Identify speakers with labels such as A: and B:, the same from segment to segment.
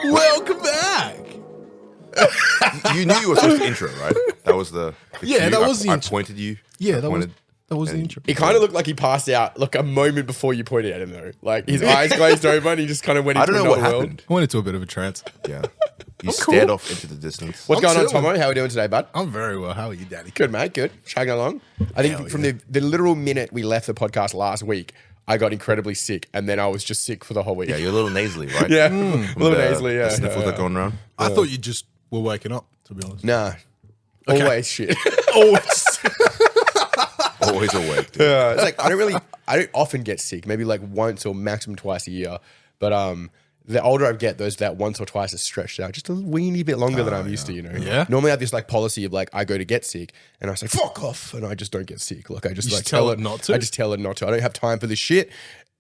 A: Welcome back.
B: You knew you were supposed to intro, right? That was the
A: Yeah,
B: cue.
A: that was the
B: I
A: intro.
B: pointed you.
A: Yeah,
B: I
A: that
B: pointed,
A: was the
B: and-
A: intro.
C: He kind of looked like he passed out like a moment before you pointed at him, though. Like his eyes glazed over and he just kind of went
B: I
C: into
B: don't know what
C: another world.
B: happened.
A: I went into a bit of a trance.
B: Yeah, you stared off into the distance.
C: What's
A: I'm
C: going on,
A: chilling.
C: Tomo? How are we doing today, bud?
A: I'm very well. How are you, Daddy?
C: Good, mate. Good. Chugging along. I think
A: Hell
C: from
A: yeah.
C: the literal minute we left the podcast last week, I got incredibly sick, and then I was just sick for the whole week.
B: Yeah, you're a little nasally, right?
C: Yeah,
B: From
C: a little
B: the-
C: nasally. Yeah,
B: the sniffles that are going around.
A: I thought you just were waking up, to be honest.
C: Nah, always shit.
A: Always.
B: Always awake. Dude.
C: It's like I don't often get sick. Maybe like once or maximum twice a year. But the older I get, that once or twice is stretched out just a weeny bit longer than I'm used to. You know.
A: Yeah.
C: Normally I have this like policy of like I go to get sick and I say fuck off and I just don't get sick. Like I just
A: You
C: like
A: tell it not to?
C: I just tell it not to. I don't have time for this shit.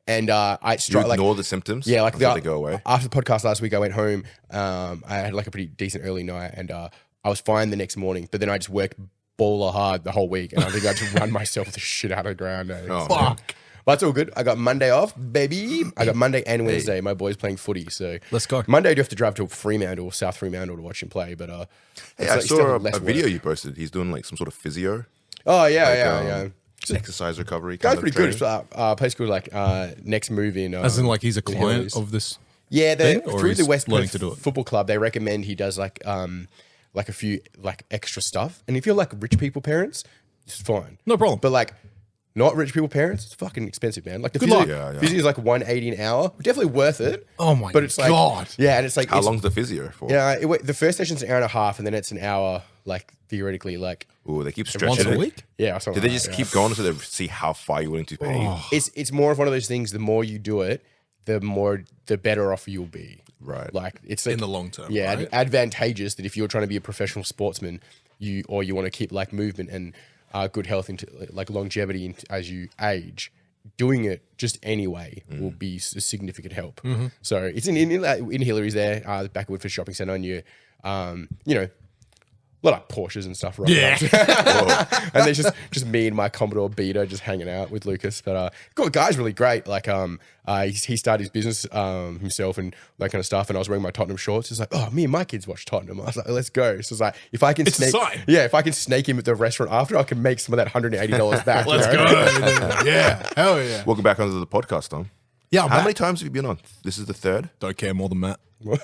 C: And I
B: You
C: strike like
B: ignore the symptoms.
C: yeah, like
B: until they go away.
C: After the podcast last week, I went home. I had like a pretty decent early night, and I was fine the next morning. But then I just worked baller hard the whole week, and I think I just run myself the shit out of the ground.
B: Oh,
A: Fuck.
C: But it's all good. I got Monday off, baby. I got Monday and Wednesday. My boy's playing footy, so
A: Let's go.
C: Monday, I do have to drive to Fremantle or South Fremantle to watch him play. But
B: Hey,
C: it's
B: I
C: like still
B: saw
C: less
B: a video
C: work.
B: you posted. He's doing like some sort of physio,
C: Oh yeah,
B: like,
C: yeah.
B: exercise recovery.
C: Guy's
B: kind of
C: pretty good.
B: training.
C: It's a place called like Next Move in.
A: As in, like, he's a
C: in
A: client
C: Hillers.
A: of this.
C: Yeah,
A: thing, or
C: through
A: he's
C: the West
A: learning
C: Perth
A: to do it?
C: Football Club, they recommend he does like a few like extra stuff. And if you're like rich people parents, it's fine.
A: No problem.
C: But like not rich people parents, it's fucking expensive, man. Like the
A: Good
C: physio,
A: luck.
B: Yeah, yeah.
C: physio is like $180 an hour. Definitely worth it.
A: Oh my
C: but it's like,
A: God.
C: yeah, and it's like
B: How
C: it's,
B: long's the physio for?
C: Yeah, the first session's an hour and a half, and then it's an hour. Like theoretically, like
B: Ooh, they keep
A: Once
B: stretching
A: a
B: it.
A: week?
C: yeah. Something
B: Did they
C: like
B: just
C: that,
B: keep going until they see how far you're willing to pay?
A: Oh.
C: It's more of one of those things. The more you do it, the better off you'll be.
B: Right.
C: Like it's like,
A: In the long term,
C: Yeah,
A: right?
C: advantageous that if you're trying to be a professional sportsman, you want to keep like movement and good health into like longevity as you age. Doing it just anyway will be a significant help. So it's in Hillary's there, the back of Woodford Shopping Centre, and you know. A lot of Porsches and stuff, right?
A: Yeah.
C: And there's just me and my Commodore Beta just hanging out with Lucas. But guy's really great. Like he started his business himself and that kind of stuff. And I was wearing my Tottenham shorts. He's like, oh, me and my kids watch Tottenham. I was like, let's go. So it's like, if I can
A: It's a sign.
C: if I can snake him at the restaurant after, I can make some of that $180 back.
A: Let's
C: you know?
A: go. Yeah. Hell yeah.
B: Welcome back onto the podcast, Tom.
A: Yeah, I'm
B: How
A: back.
B: many times have you been on? This is the third.
A: Don't care more than Matt.
C: Is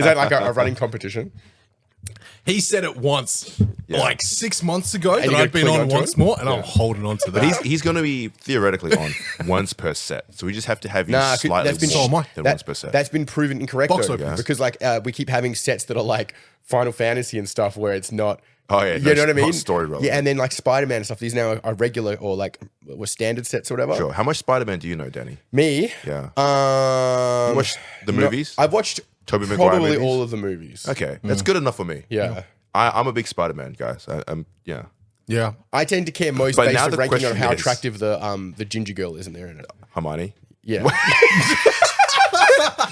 C: that like a running competition?
A: He said it once,
B: Yeah.
A: like 6 months ago, that
C: you
A: I'd
C: gonna
A: been
C: cling
A: on
C: onto
A: once
C: it?
A: more, and I'm holding on to that.
B: But he's going to be theoretically on once per set. So we just have to have you
C: Nah,
B: slightly
C: that's been
B: more
A: So am I.
B: than
C: that-
B: once per set.
C: That's been proven incorrect
A: Box
C: though,
A: opens.
C: because like we keep having sets that are like Final Fantasy and stuff where it's not.
B: Oh, yeah,
C: you
B: no,
C: know what I
B: not
C: mean.
B: story relevant.
C: Yeah, and then like Spider-Man and stuff. These now are regular or like were standard sets or whatever.
B: Sure. How much Spider-Man do you know, Danny?
C: Me,
B: Yeah.
C: um,
B: You watched the movies?
C: I've watched
B: Tobey Maguire
C: probably
B: movies?
C: all of the movies.
B: Okay, that's good enough for me.
C: Yeah.
B: I'm a big Spider-Man, guys. Yeah.
A: yeah.
C: I tend to care most
B: But
C: based
B: now
C: on
B: the
C: ranking on
B: question
C: how
B: is-
C: attractive the ginger girl is in there. In it.
B: Hermione.
C: Yeah.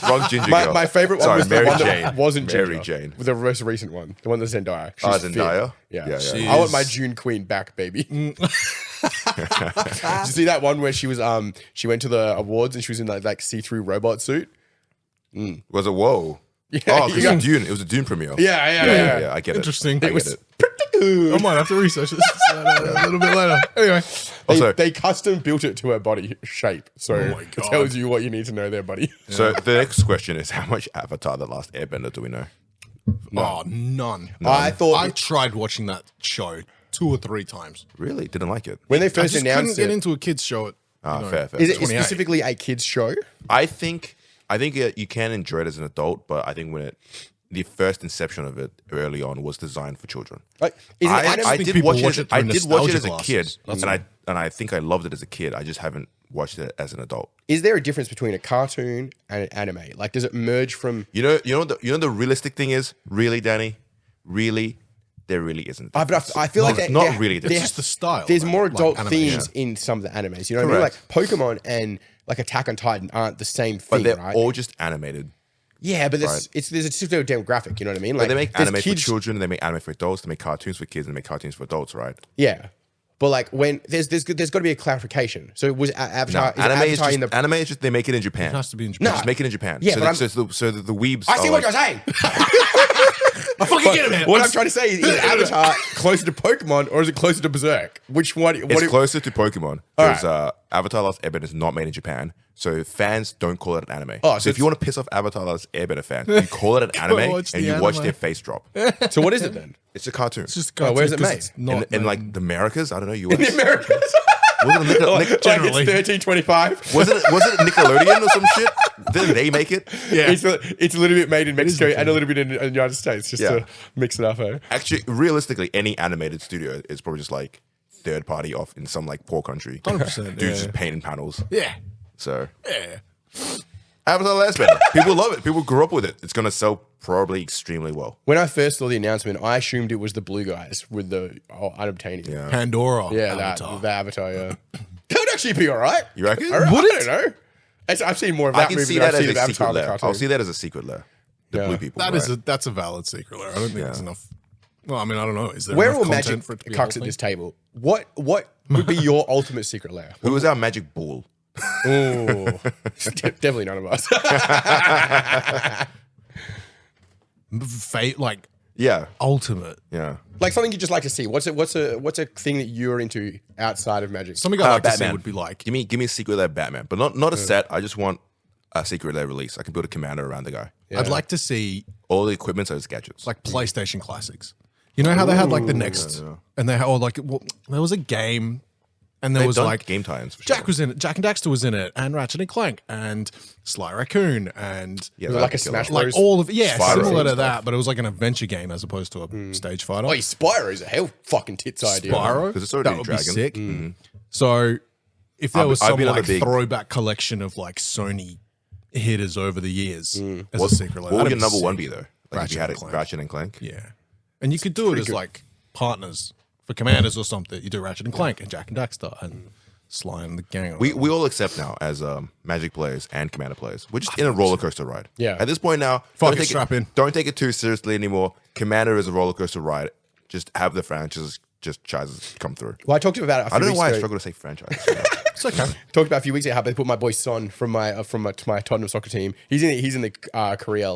B: Wrong ginger girl.
C: My favorite one
B: Sorry,
C: was
B: Mary
C: the one
B: Jane.
C: that wasn't ginger.
B: Mary Jane.
C: The most recent one. The one that's Zendaya.
B: Ah,
C: She's
B: Zendaya?
C: fit. Yeah.
B: Yeah, yeah.
C: I want my
A: She's-
C: June Queen back, baby. Did you see that one where she was she went to the awards and she was in like see-through robot suit?
B: Was it whoa?
C: Yeah,
B: Oh,
C: you
B: because
C: got-
B: it was Dune. It was a Dune premiere.
C: Yeah.
B: I get
A: Interesting.
B: it. I
A: It
B: get
A: was-
B: it.
A: I might have to research this a little bit later. Anyway.
B: Also-
C: They custom built it to her body shape, so
A: Oh my
C: it
A: God.
C: tells you what you need to know there, buddy.
B: So the next question is, how much Avatar: The Last Airbender do we know?
A: Oh, none.
C: I thought
A: I tried watching that show 2 or 3 times.
B: Really? Didn't like it.
C: when they
A: I
C: first
A: just couldn't
C: announced
A: get
C: it,
A: into a kids show.
B: Fair.
C: is it
A: 28.
C: specifically a kids show?
B: I think you can enjoy it as an adult, but I think the first inception of it early on was designed for children.
C: Like, is it anime?
B: I
A: think
B: did
A: people
B: watch
A: watch
B: it.
A: it through
B: I did watch it as a
A: nostalgia
B: kid,
A: glasses.
B: and I think I loved it as a kid. I just haven't watched it as an adult.
C: Is there a difference between a cartoon and an anime? Like, does it merge from?
B: You know the realistic thing is, really, Danny, really, there really isn't.
C: But I feel like
B: not really.
A: It's just the style.
C: There's more
A: like
C: adult
A: animation.
C: themes in some of the animes. You know what I mean? Like
B: Correct.
C: Pokemon and like Attack on Titan aren't the same
B: but
C: thing,
B: they're
C: right?
B: all just animated.
C: Yeah, but
B: Right.
C: there's a specific demographic. You know what I mean?
B: Like
C: Like
B: they make
C: there's
B: anime
C: kids-
B: for children, they make anime for adults, they make cartoons for kids, and they make cartoons for adults, right?
C: Yeah, But like when there's got to be a clarification. So it was Avatar.
B: No, anime is just they make it in Japan.
A: It has to be in
B: They
A: Japan.
B: just make it in Japan.
C: Yeah,
B: so,
C: but
B: the weebs.
C: I see
B: are
C: what
B: like,
C: you're saying.
A: I fucking get it, man.
C: What I'm trying to say is Avatar closer to Pokemon or is it closer to Berserk? Which one?
B: It's closer to Pokemon because Avatar: Last Airbender is not made in Japan, so fans don't call it an anime.
C: Oh,
B: so if you want to piss off Avatar: Last Airbender fans, you call it an anime
A: watch
B: and
A: the
B: you watch
A: anime.
B: their face drop.
C: So what is it then?
B: It's a cartoon.
A: It's just
C: Oh, where's it
A: 'cause
C: made?
A: it's not
B: in
A: made
B: like the Americas, I don't know.
C: In the
B: US.
C: Americas.
B: Was it
C: Like
A: Generally.
C: it's 1325.
B: Was it Nickelodeon or some shit? Didn't they make it?
A: Yeah.
C: It's a little bit made in Mexico and a little bit in the United States, just
B: Yeah.
C: to mix it up. Eh?
B: Actually, realistically, any animated studio is probably just like third party off in some like poor country.
A: 100%,
B: Dudes
A: yeah.
B: just painting panels.
A: Yeah.
B: So
A: Yeah.
B: Avatar: Last Airbender. People love it. People grew up with it. It's gonna sell probably extremely well.
C: When I first saw the announcement, I assumed it was the blue guys with the unobtainium.
B: Yeah.
A: Pandora.
C: Yeah,
A: Avatar.
C: the Avatar. Yeah, that would actually be all right.
B: You reckon?
C: I don't know. I've seen more of that
B: I can
C: movie
B: see
C: than
B: that
C: I've
B: as
C: seen
B: a
C: of
B: secret
C: Avatar the
B: lair.
C: cartoon.
B: I'll see that as a secret lair. The
C: Yeah.
B: blue people.
A: That's a valid secret lair. I don't think there's enough. Well, I mean, I don't know. Is there
C: Where
A: enough
C: will
A: content
C: magic
A: for it to be a
C: cucks
A: whole
C: at this
A: thing?
C: table? What would be your ultimate secret lair?
B: Who was our magic ball?
C: Oh, definitely none of us.
A: Fate, like
B: Yeah.
A: ultimate.
B: Yeah.
C: Like something you just like to see. What's a thing that you're into outside of magic?
A: Something I'd like to see
B: Batman.
A: would be like
B: Give me a secret lair Batman, but not a set. I just want a secret lair release. I can build a commander around the guy.
A: I'd like to see
B: All the equipment are just gadgets.
A: like PlayStation classics. You know how they had like the next, and they had there was a game, and there
B: They've
A: was
B: done
A: like
B: game tie-ins. For sure.
A: Jack was in it, Jack and Daxter was in it, and Ratchet and Clank, and Sly Raccoon, and
B: Yeah,
C: Was it
B: that'd
C: like
B: be
C: a
B: killer.
C: Smash
A: like
C: Bros?
A: all of
B: Spyro
A: similar
B: and
A: to that, but it was like an adventure game as opposed to a stage fighter.
C: Oh, Spyro is a hell fucking tits idea.
A: Spyro,
B: 'Cause it's already
A: that
B: a
A: would
B: dragon.
A: be sick. So if there was
B: I'd
A: some
B: be like
A: like
B: a big-
A: throwback collection of like Sony hitters over the years as
B: What,
A: a secret lair,
B: what would
A: that'd
B: your
A: be
B: number
A: sick.
B: one be though? Like if you had
A: Ratchet and
B: it,
A: Clank.
B: Ratchet and Clank.
A: Yeah, and you could do it as like partners for commanders or something. You do Ratchet and Clank and Jack and Daxter and Sly and the gang.
B: We all accept now as Magic players and Commander players. We're just in a roller coaster ride.
C: Yeah.
B: At this point now,
A: Fuck
B: don't
A: it,
B: take
A: strap in.
B: Don't take it too seriously anymore. Commander is a roller coaster ride. Just have the franchises come through.
C: Well, I talked about it. A few
B: I don't know
C: weeks
B: why I
C: ago.
B: struggle to say franchise.
A: It's okay.
C: Talked about a few weeks ago how they put my boy Son from my Tottenham soccer team. He's in the Korea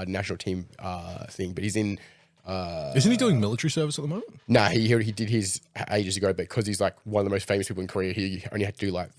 C: national team thing, but he's in.
A: Isn't he doing military service at the moment?
C: Nah, he did his ages ago, but because he's like one of the most famous people in Korea, he only had to do like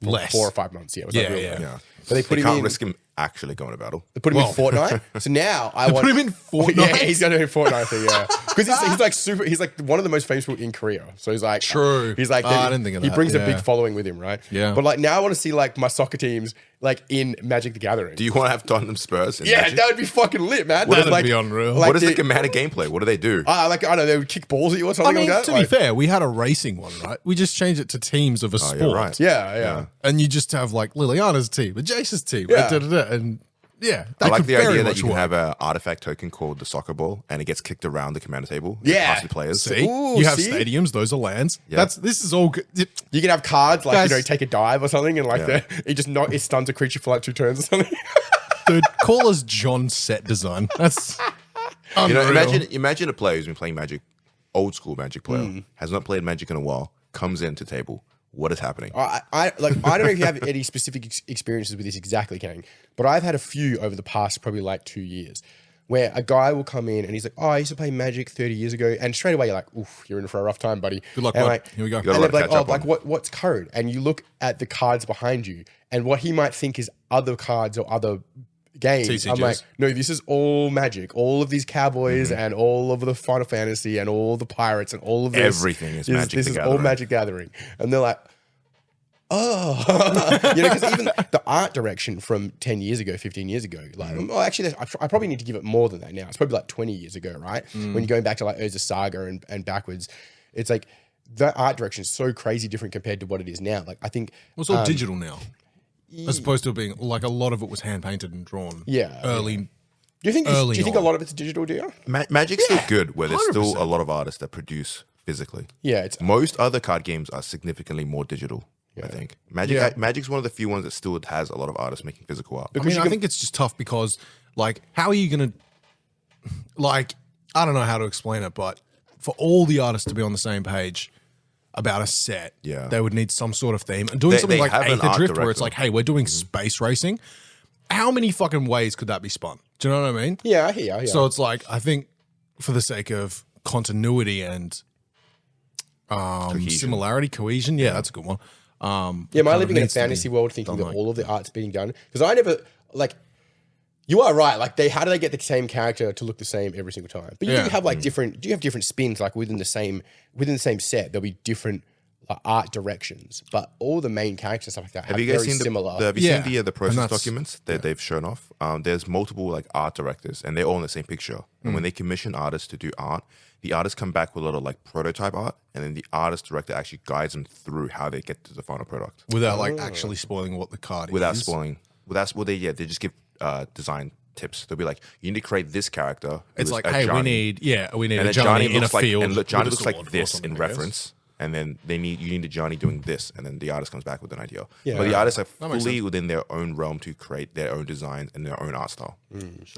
A: Less.
C: 4 or 5 months. Yeah, it was
A: Yeah,
C: like real
A: yeah.
C: low.
B: yeah.
C: But they put
B: They
C: him
B: can't
C: in.
B: risk him actually going to battle.
C: They put him
A: Well.
C: in Fortnite. So now I want
A: put him in Fortnite?
C: Yeah, he's gonna do Fortnite thing. Yeah, because he's like super. He's like one of the most famous people in Korea. So he's like
A: True.
C: He's like
A: I didn't think of
C: he
A: that,
C: brings a
A: yeah.
C: big following with him, right?
A: Yeah.
C: But like now I want to see like my soccer teams like in Magic the Gathering.
B: Do you want to have Tottenham Spurs? In
C: Yeah,
B: Magic?
C: that would be fucking lit, man.
A: That'd
C: Like-
A: be unreal.
C: like
B: What is the
C: the-
B: Commander gameplay? What do they do?
C: like I don't know, they would kick balls at you or
A: I
C: something
A: mean,
C: like that.
A: to
C: Like-
A: be fair, we had a racing one, right? We just changed it to teams of a sport.
B: you're right.
C: yeah.
A: And you just have like Liliana's team, and Jace's team,
C: Yeah.
A: and yeah,
B: I
A: that
B: like
A: could
B: the
A: very
B: idea that
A: much
B: you can
A: work.
B: have an artifact token called the soccer ball, and it gets kicked around the commander table.
C: Yeah.
B: Past the players.
A: See,
C: Ooh,
A: you have
C: see?
A: stadiums; those are lands.
B: Yeah.
A: This is all good.
C: You can have cards like
A: Guys-
C: take a dive or something, and like
B: Yeah.
C: it stuns a creature for like 2 turns or something.
A: Dude, call us John set design. That's
B: You know,
A: unreal.
B: imagine a player who's been playing Magic, old school Magic player, has not played Magic in a while, comes into table. What is happening?
C: I don't know if you have any specific experiences with this exactly, Kang, but I've had a few over the past probably like 2 years where a guy will come in and he's like, "Oh, I used to play Magic 30 years ago," and straight away you're like, "Oof, you're in for a rough time, buddy."
A: Good luck,
C: and
A: bud.
C: like,
A: Here we go.
B: You got a
C: And
B: lot
C: they're
B: to
C: like,
B: catch
C: "Oh,
B: up
C: like
B: on.
C: what's code?" And you look at the cards behind you, and what he might think is other cards or other games. I'm
A: TCGs.
C: like, no, this is all Magic. All of these Cowboys and all of the Final Fantasy and all the Pirates and all of this.
B: Everything is Magic
C: This
B: the
C: is all
B: Gathering.
C: Magic Gathering, and they're like. Oh, because even the art direction from 10 years ago, 15 years ago, like, oh, actually, I probably need to give it more than that now. It's probably like 20 years ago, right? When you're going back to like Urza Saga and backwards, it's like the art direction is so crazy different compared to what it is now. Like, I think,
A: Well, it's all digital now, as opposed to being like a lot of it was hand painted and drawn.
C: Yeah,
A: early.
C: do you think
A: early
C: a
A: on.
C: lot of it's digital? Do you?
B: Magic's still good, where there's still
A: 100%.
B: a lot of artists that produce physically.
C: Yeah, it's
B: Most other card games are significantly more digital. I think Magic's one of the few ones that still has a lot of artists making physical art.
A: I mean, I think it's just tough because, like, how are you going to, like, I don't know how to explain it, but for all the artists to be on the same page, about a set,
B: Yeah.
A: they would need some sort of theme. And doing
B: They-
A: something
B: they
A: like
B: have an
A: Aether
B: art
A: Drift, where it's
B: director.
A: like, hey, we're doing space racing. How many fucking ways could that be spun? Do you know what I mean?
C: Yeah, I hear.
A: So it's like, I think for the sake of continuity and similarity, cohesion, that's a good one.
C: Am I living in a fantasy world thinking that all of the art's being done? Because I never like. You are right. Like, how do they get the same character to look the same every single time? But you do have like different. Do you have different spins like within the same set? There'll be different art directions, but all the main characters and stuff like that have
B: you guys
C: very
B: seen
C: similar.
B: have you seen the
A: And
B: process
A: that's-
B: documents that they've shown off? There's multiple like art directors, and they're all in the same picture. And when they commission artists to do art, the artists come back with a lot of like prototype art, and then the artist director actually guides them through how they get to the final product
A: without like actually spoiling what the card
B: without
A: is.
B: spoiling. They just give design tips. They'll be like, you need to create this character.
A: It's
B: who's
A: like,
B: a
A: hey,
B: Johnny.
A: we need
B: And
A: a
B: then
A: Johnny in a
B: looks like,
A: field.
B: and Johnny
A: with a
B: looks like
A: sword or
B: this
A: something,
B: in
A: I guess.
B: reference. And then you need a Johnny doing this, and then the artist comes back with an idea.
C: Yeah.
B: But the artists are
A: makes
B: fully within their own realm to create their own designs and their own art style,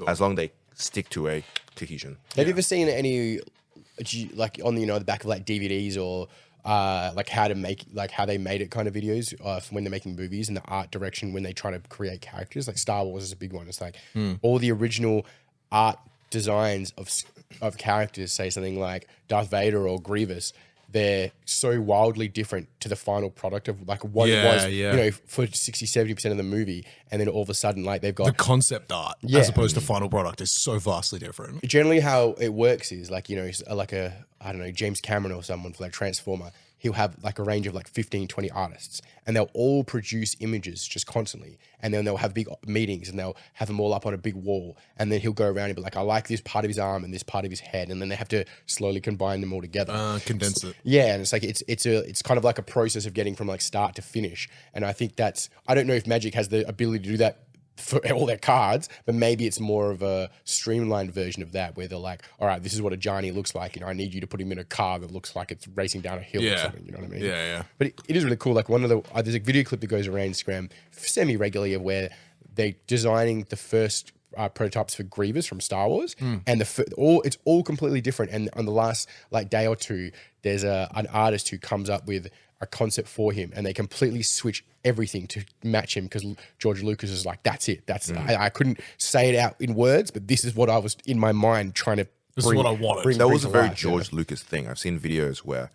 B: as long as they stick to a cohesion.
C: Have you ever seen any, like on the the back of like DVDs or like how they made it kind of videos for when they're making movies and the art direction when they try to create characters? Like Star Wars is a big one. It's like all the original art designs of characters, say something like Darth Vader or Grievous. They're so wildly different to the final product of like what it was, for 60-70% of the movie. And then all of a sudden, like they've got
A: The concept art as opposed to final product is so vastly different.
C: generally how it works is like, like I don't know, James Cameron or someone for like Transformer, he'll have like a range of like 15, 20 artists and they'll all produce images just constantly. And then they'll have big meetings and they'll have them all up on a big wall. And then he'll go around and be like, I like this part of his arm and this part of his head. And then they have to slowly combine them all together.
A: Condense it.
C: Yeah, and it's like it's kind of like a process of getting from like start to finish. And I think I don't know if Magic has the ability to do that for all their cards, but maybe it's more of a streamlined version of that where they're like, all right, this is what a Johnny looks like, and I need you to put him in a car that looks like it's racing down a hill or something, you know what I mean?
A: Yeah.
C: But it is really cool. Like one of the there's a video clip that goes around Instagram semi-regularly of where they're designing the first prototypes for Grievous from Star Wars, and it's all completely different. And on the last like day or two, there's an artist who comes up with a concept for him, and they completely switch everything to match him because George Lucas is like, that's it. I couldn't say it out in words, but this is what I was in my mind trying to.
A: This is what I wanted.
B: That was a very George Lucas thing. I've seen videos where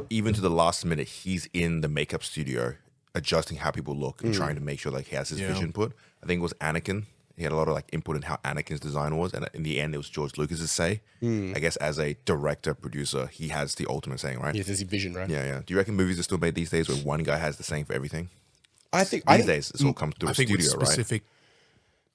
B: even to the last minute, he's in the makeup studio adjusting how people look and trying to make sure like he has his vision put. I think it was Anakin. He had a lot of like input in how Anakin's design was, and in the end, it was George Lucas's say. I guess as a director, producer, he has the ultimate saying, right?
C: Yeah, there's a vision, right?
B: Yeah. Do you reckon movies are still made these days where one guy has the saying for everything?
C: I think
B: These days, it's all come through
A: I
B: a
A: think with
B: studio, right?
A: specific,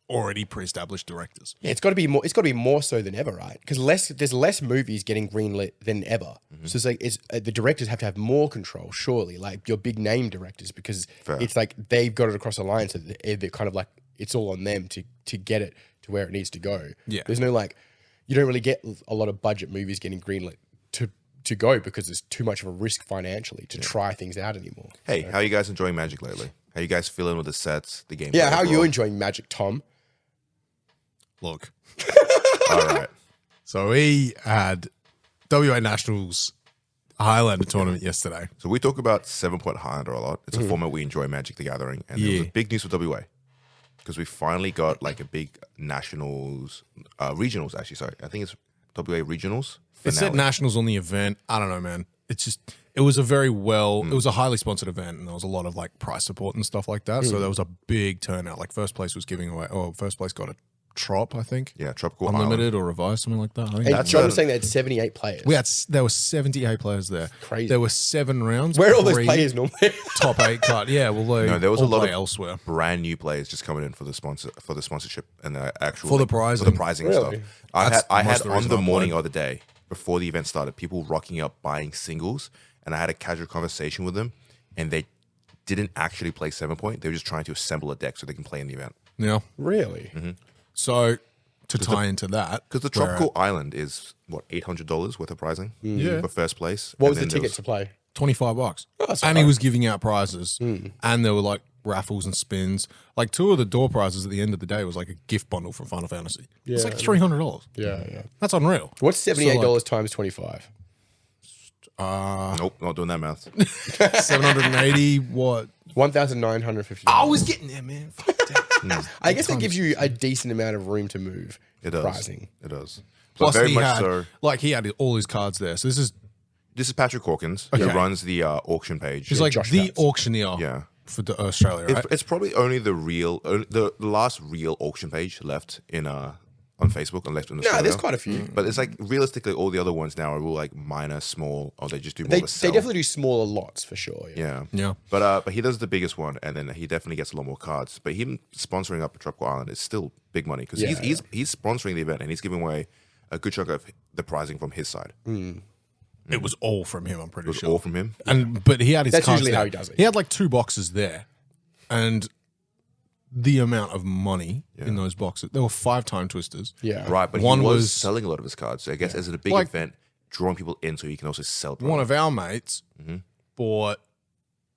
A: already pre-established directors.
C: Yeah, it's got to be more. It's got to be more so than ever, right? Because there's less movies getting greenlit than ever. So it's like the directors have to have more control, surely, like your big name directors, because it's like they've got it across the line, so they're kind of like it's all on them to get it to where it needs to go.
A: Yeah.
C: There's no like, you don't really get a lot of budget movies getting greenlit to go because there's too much of a risk financially to try things out anymore.
B: Hey, how are you guys enjoying Magic lately? How you guys feeling with the sets, the game?
C: Yeah, how are you enjoying Magic, Tom?
A: Look,
B: All right.
A: so we had WA Nationals Highlander tournament yesterday.
B: So we talk about 7-point Highlander a lot. It's a format we enjoy, Magic the Gathering. And it was a big news for WA because we finally got like a big nationals, regionals actually, sorry. I think it's WA regionals.
A: It said nationals on the event. I don't know, man. It's just, it was a very it was a highly sponsored event and there was a lot of like prize support and stuff like that. So there was a big turnout. Like first place was giving away, first place got a Trop, I think.
B: Yeah, Tropical
A: Unlimited or Revised, something like that. I think
C: And John was saying they had 78 players.
A: there were 78 players there.
C: Crazy.
A: There were 7 rounds.
C: Where are all those
A: 3
C: players normally?
A: top 8 cut. Yeah, well, they
B: there was
A: all
B: a lot
A: play
B: of
A: elsewhere.
B: brand new players just coming in for the sponsorship and the actual
A: For the prizing.
B: for the prizing and
C: Really?
B: stuff. I
A: That's
B: had
A: most of the
B: on
A: reason
B: the
A: I
B: morning
A: played.
B: of the day before the event started, people rocking up buying singles, and I had a casual conversation with them, and they didn't actually play 7-point. They were just trying to assemble a deck so they can play in the event.
A: Yeah.
C: Really?
A: So to tie into that,
B: Because the Tropical Island is what $800 worth of prizing
A: Yeah.
B: for first place.
C: What
B: And
C: was the
B: then there
C: ticket to play?
A: $25,
C: that's
A: and
C: not
A: he
C: bad.
A: was giving out prizes, and there were like raffles and spins. Like 2 of the door prizes at the end of the day was like a gift bundle from Final Fantasy. It's like $300.
C: Yeah.
A: That's unreal.
C: What's $78
A: So, like,
C: times 25?
B: Nope, not doing that math.
A: 780, what?
C: 1,950.
A: I was getting there, man. Fuck that.
C: I guess that gives you a decent amount of room to move.
B: It does.
C: Pricing.
B: It does.
A: Plus,
B: But very
A: he
B: much
A: had,
B: so.
A: like, he had all his cards there. So this is
B: Patrick Hawkins, who
A: Okay.
B: runs the auction page.
A: he's like
C: Josh
A: the
C: Katz.
A: auctioneer
B: Yeah.
A: for Australia, right?
B: It's probably only the last real auction page left in on Facebook and left in Australia.
C: No, there's quite a few.
B: But it's like realistically, all the other ones now are all like minor, small, or they just do more
C: They
B: to sell.
C: definitely do smaller lots for sure.
B: Yeah.
A: Yeah.
B: But he does the biggest one, and then he definitely gets a lot more cards. But him sponsoring up a Tropical Island is still big money because
C: Yeah,
B: he's sponsoring the event and he's giving away a good chunk of the pricing from his side.
A: It was all from him, I'm pretty
B: It was
A: sure.
B: all from him.
A: But he had his
C: That's
A: cards
C: usually
A: there.
C: how he does it.
A: He had like 2 boxes there. And the amount of money in those boxes, there were 5 time twisters.
C: Yeah.
B: Right, but
A: One
B: he was
A: was-
B: selling a lot of his cards. So I guess as a big
A: Like-
B: event, drawing people in so he can also sell.
A: One of our mates
B: Mm-hmm.
A: bought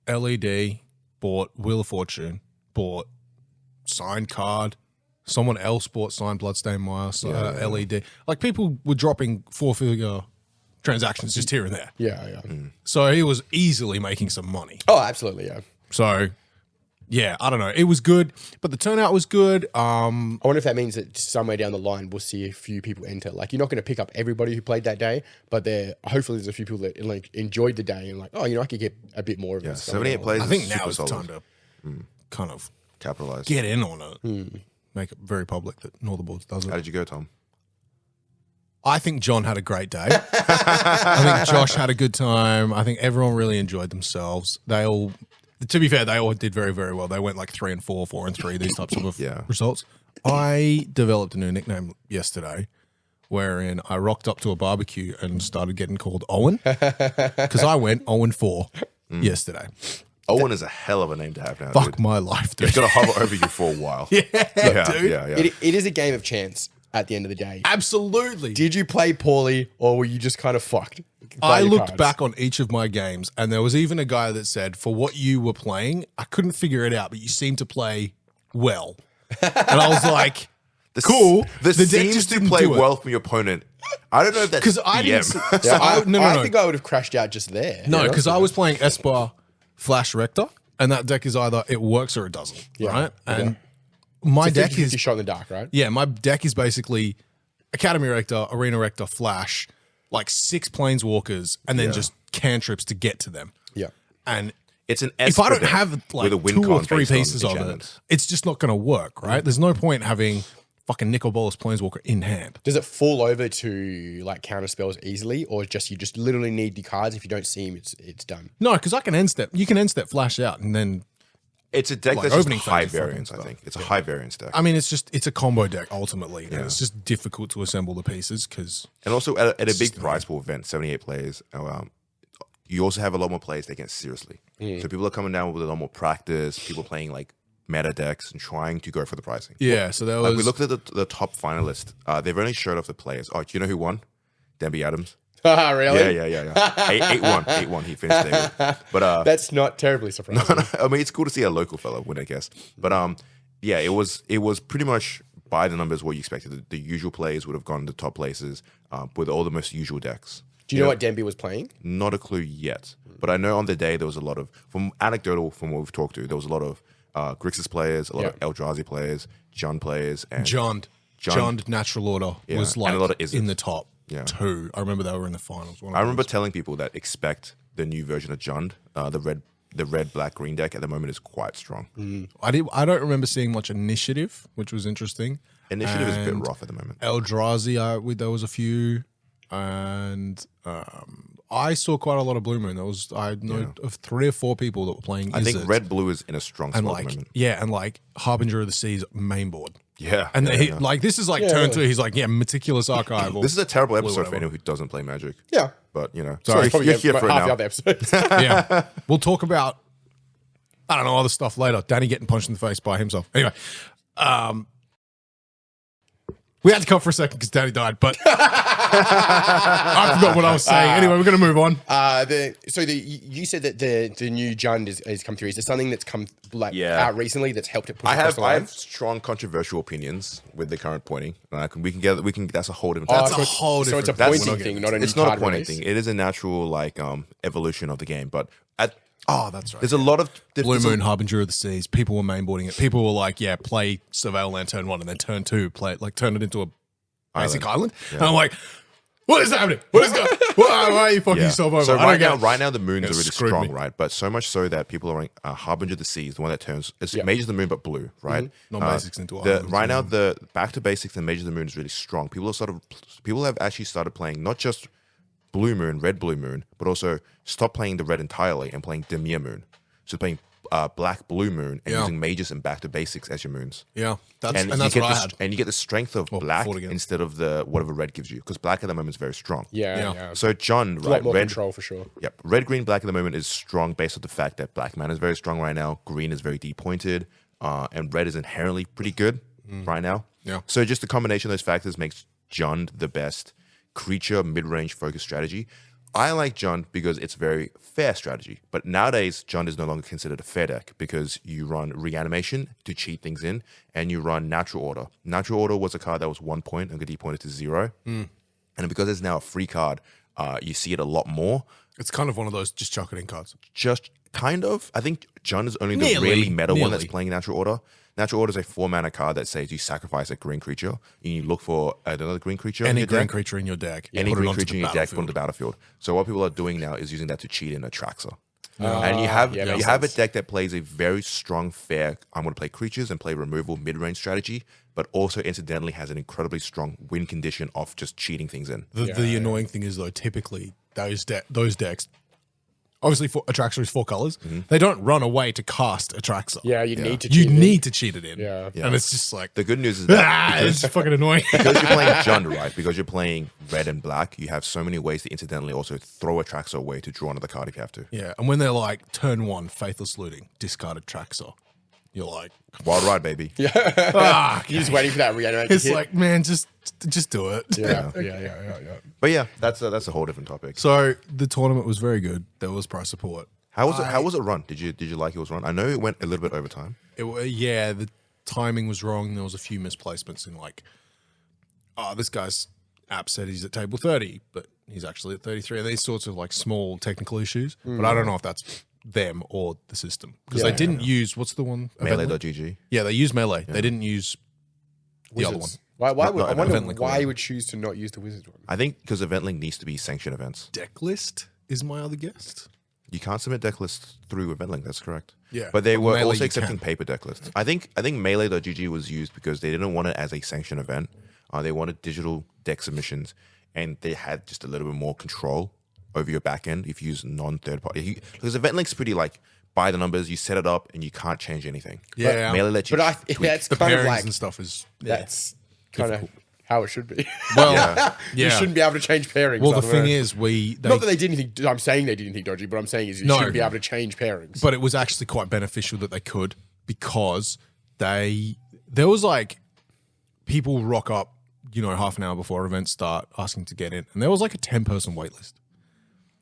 A: LED, bought Wheel of Fortune, bought signed card. Someone else bought signed Bloodstain Maya, LED. Like people were dropping 4-figure transactions just here and there.
C: Yeah.
A: So he was easily making some money.
C: Oh, absolutely. Yeah.
A: So yeah, I don't know. It was good, but the turnout was good.
C: I wonder if that means that somewhere down the line we'll see a few people enter. Like you're not going to pick up everybody who played that day, but hopefully there's a few people that like enjoyed the day and like, oh, I could get a bit more of this.
B: 78 plays.
A: I think
B: is
A: now
B: super
A: is the
B: solid.
A: time to kind of
B: Capitalize.
A: get in on it. Make it very public that Northern Boards does
B: How
A: it.
B: did you go, Tom?
A: I think John had a great day. I think Josh had a good time. I think everyone really enjoyed themselves. They all, to be fair, they all did very, very well. They went like 3 and 4, 4 and 3, these types of
B: Yeah.
A: results. I developed a new nickname yesterday wherein I rocked up to a barbecue and started getting called Owen because I went 0 and 4 yesterday.
B: Owen is a hell of a name to have now.
A: Fuck
B: dude.
A: my life, dude.
B: It's gonna hover over you for a while.
A: Yeah,
B: yeah,
A: dude.
B: yeah.
C: It is a game of chance at the end of the day.
A: Absolutely.
C: Did you play poorly or were you just kind of fucked?
A: I
C: by your
A: looked
C: cards?
A: back on each of my games, and there was even a guy that said, for what you were playing, I couldn't figure it out, but you seemed to play well. And I was like, cool.
B: This
A: The deck
B: seems
A: just
B: to
A: didn't
B: play
A: do it.
B: well from your opponent. I don't know if that's
A: Because I didn't.
B: DM.
A: So
C: I think I would have crashed out just there.
A: No, because I was playing Esper Flash Rector, and that deck is either it works or it doesn't.
C: Yeah.
A: Right? And my
C: It's a
A: deck
C: 50-50
A: is.
C: shot in the dark, right?
A: Yeah, my deck is basically Academy Rector, Arena Rector, Flash, like 6 Planeswalkers, and then just cantrips to get to them.
C: Yeah.
A: And
B: It's an
A: if I don't
B: Esper
A: have
B: deck
A: like
B: with a win
A: 2 or
B: con
A: 3
B: based on
A: pieces of it,
B: enchantments.
A: it's just not going to work, right? There's no point having fucking Nicol Bolas Planeswalker in hand.
C: Does it fall over to like counter spells easily, or just you just literally need the cards? If you don't see them, it's done.
A: No, because I can end step. You can end step Flash out, and then
B: It's a deck
A: Like
B: that's just
A: opening
B: high
A: phase is fucking
B: variance. I
A: stuff.
B: think it's a high variance deck,
A: I mean, it's a combo deck ultimately, and it's just difficult to assemble the pieces because
B: and also at a big prize pool event, 78 players. You also have a lot more players taking it seriously. So people are coming down with a lot more practice. People playing like meta decks and trying to go for the pricing.
A: yeah. So there was
B: Like we looked at the top finalists. They've only showed off the players. Oh, do you know who won? Denby Adams.
C: Really?
B: Yeah. 8-1. He finished there. But
C: That's not terribly surprising.
B: I mean, it's cool to see a local fellow win, I guess. But yeah, it was pretty much by the numbers what you expected. The usual players would have gone to the top places with all the most usual decks.
C: Do you know what Denby was playing?
B: Not a clue yet, but I know on the day there was a lot of, from what we've talked to, there was a lot of Grixis players, a lot of Eldrazi players, Jund players, and
A: Jund Natural Order was
B: and
A: like
B: a lot of Izzets.
A: in the top
B: Yeah.
A: 2. I remember they were in the finals.
B: I remember telling people that expect the new version of Jund, the red, black, green deck at the moment is quite strong.
A: I don't remember seeing much initiative, which was interesting.
B: Initiative is a bit
A: And
B: rough at the moment.
A: Eldrazi, there was a few, and I saw quite a lot of Blue Moon. I know of 3 or 4 people that were playing.
B: I think
A: Izzet,
B: red blue is in a strong spot
A: and
B: at
A: like
B: the moment.
A: and like Harbinger of the Seas main board.
B: Yeah,
A: And
B: yeah,
A: he,
B: yeah.
A: like this is like turn 2. He's like, meticulous archival.
B: This is a terrible episode for
A: whatever.
B: anyone who doesn't play Magic.
C: Yeah.
B: But you know,
A: Sorry,
C: Probably
B: you're here for it
C: half the
B: now.
C: other episodes.
A: Yeah, we'll talk about I don't know other stuff later. Danny getting punched in the face by himself. Anyway, We had to cut for a second because Daddy died, but I forgot what I was saying. Anyway, we're going to move on.
C: You said that the new Jund has come through. Is there something that's come out recently that's helped it push across the line?
B: I have strong controversial opinions with the current pointing. We can. That's a whole different.
A: That's a whole different.
C: So it's a pointing thing, not a new
B: It's not a
C: card
B: pointing
C: release.
B: thing. It is a natural evolution of the game. But
A: that's right.
B: there's a lot of
A: Blue Moon, Harbinger of the Seas. People were mainboarding it. People were like, "Yeah, play Surveil Land turn 1 and then turn 2, turn it into a basic island." Yeah. And I'm like, "What is happening? What is going? Why are you fucking yourself over?"
B: So right now the moons are really strong,
A: me.
B: right? But so much so that people are running Harbinger of the Seas, the one that turns it's Major the Moon but blue, right?
A: Not basics into islands.
B: Right now the back to basics and Major the Moon is really strong. People have actually started playing not just Blue Moon, Red Blue Moon, but also stop playing the red entirely and playing Demir Moon. So playing Black Blue Moon and using mages and back to basics as your moons.
A: Yeah, that's
B: And
A: what I had.
B: And you get the strength of black instead of the whatever red gives you, because black at the moment is very strong.
C: Yeah.
B: So Jund,
C: A lot more control for sure.
B: Yep. Red, green, black at the moment is strong based on the fact that black mana is very strong right now. Green is very depointed. And red is inherently pretty good right now.
A: Yeah.
B: So just the combination of those factors makes Jund the best creature mid-range focused strategy. I like Jund because it's a very fair strategy. But nowadays, Jund is no longer considered a fair deck because you run Reanimation to cheat things in, and you run Natural Order. Natural Order was a card that was 1 point and got depointed to 0. And because it's now a free card, you see it a lot more.
A: It's kind of one of those just chuck it in cards.
B: Just kind of. I think Jund is only the really meta one that's playing Natural Order. Natural Order is a 4-mana card that says you sacrifice a green creature and you look for another green creature.
A: Any green creature in your deck.
B: Any green creature in your deck, put on the battlefield. So what people are doing now is using that to cheat in a Traxxas. And you have a deck that plays a very strong, fair, I'm going to play creatures and play removal mid-range strategy, but also incidentally has an incredibly strong win condition of just cheating things in.
A: The annoying thing is, though, typically those decks, obviously Atraxa is 4 colors, they don't run away to cast Atraxa.
C: Yeah, you need to
A: cheat it in.
C: Yeah.
A: And it's just like,
B: The good news is that
A: it's fucking annoying.
B: because you're playing Jund, right? Because you're playing red and black, you have so many ways to incidentally also throw a Traxxas away to draw another card if you have to.
A: Yeah, and when they're like, turn 1, Faithless Looting, discarded Traxxas, you're like,
B: Wild ride, baby.
C: You're just waiting for that reanimate.
A: it's like, man, just do it.
C: Yeah.
B: But yeah, that's a whole different topic.
A: So the tournament was very good. There was price support.
B: How was it run? Did you like it was run? I know it went a little bit over time.
A: The timing was wrong. There was a few misplacements in like, this guy's app said he's at table 30, but he's actually at 33. And these sorts of like small technical issues. But I don't know if that's them or the system, because they didn't use, what's the one?
B: Melee.gg.
A: Yeah, they used Melee. They didn't use the other one.
C: Why
B: I
C: wonder
A: Event Link
C: why
A: one.
C: you would choose to not use the Wizards one.
B: I think because Event Link needs to be sanctioned events.
A: Deck list is my other guest.
B: You can't submit deck lists through Event Link. That's correct.
A: Yeah,
B: but they
A: but
B: were
A: Melee
B: also
A: you
B: accepting
A: can.
B: paper deck lists. I think Melee.gg was used because they didn't want it as a sanctioned event. They wanted digital deck submissions, and they had just a little bit more control over your back end if you use non-third party. Because Event Link's pretty like by the numbers, you set it up and you can't change anything.
A: Yeah,
B: Melee lets you.
C: But
B: tweak.
C: that's
A: the
C: kind of
A: pairings
C: like
A: and stuff is
C: that's kind of how it should be.
A: well,
C: You shouldn't be able to change pairings.
A: Well, the thing
C: otherwise-
A: is,
C: not that they did anything. I'm saying they did anything dodgy, but I'm saying is you shouldn't be able to change pairings.
A: but it was actually quite beneficial that they could, because there was like people rock up, half an hour before events start asking to get in, and there was like a 10-person wait list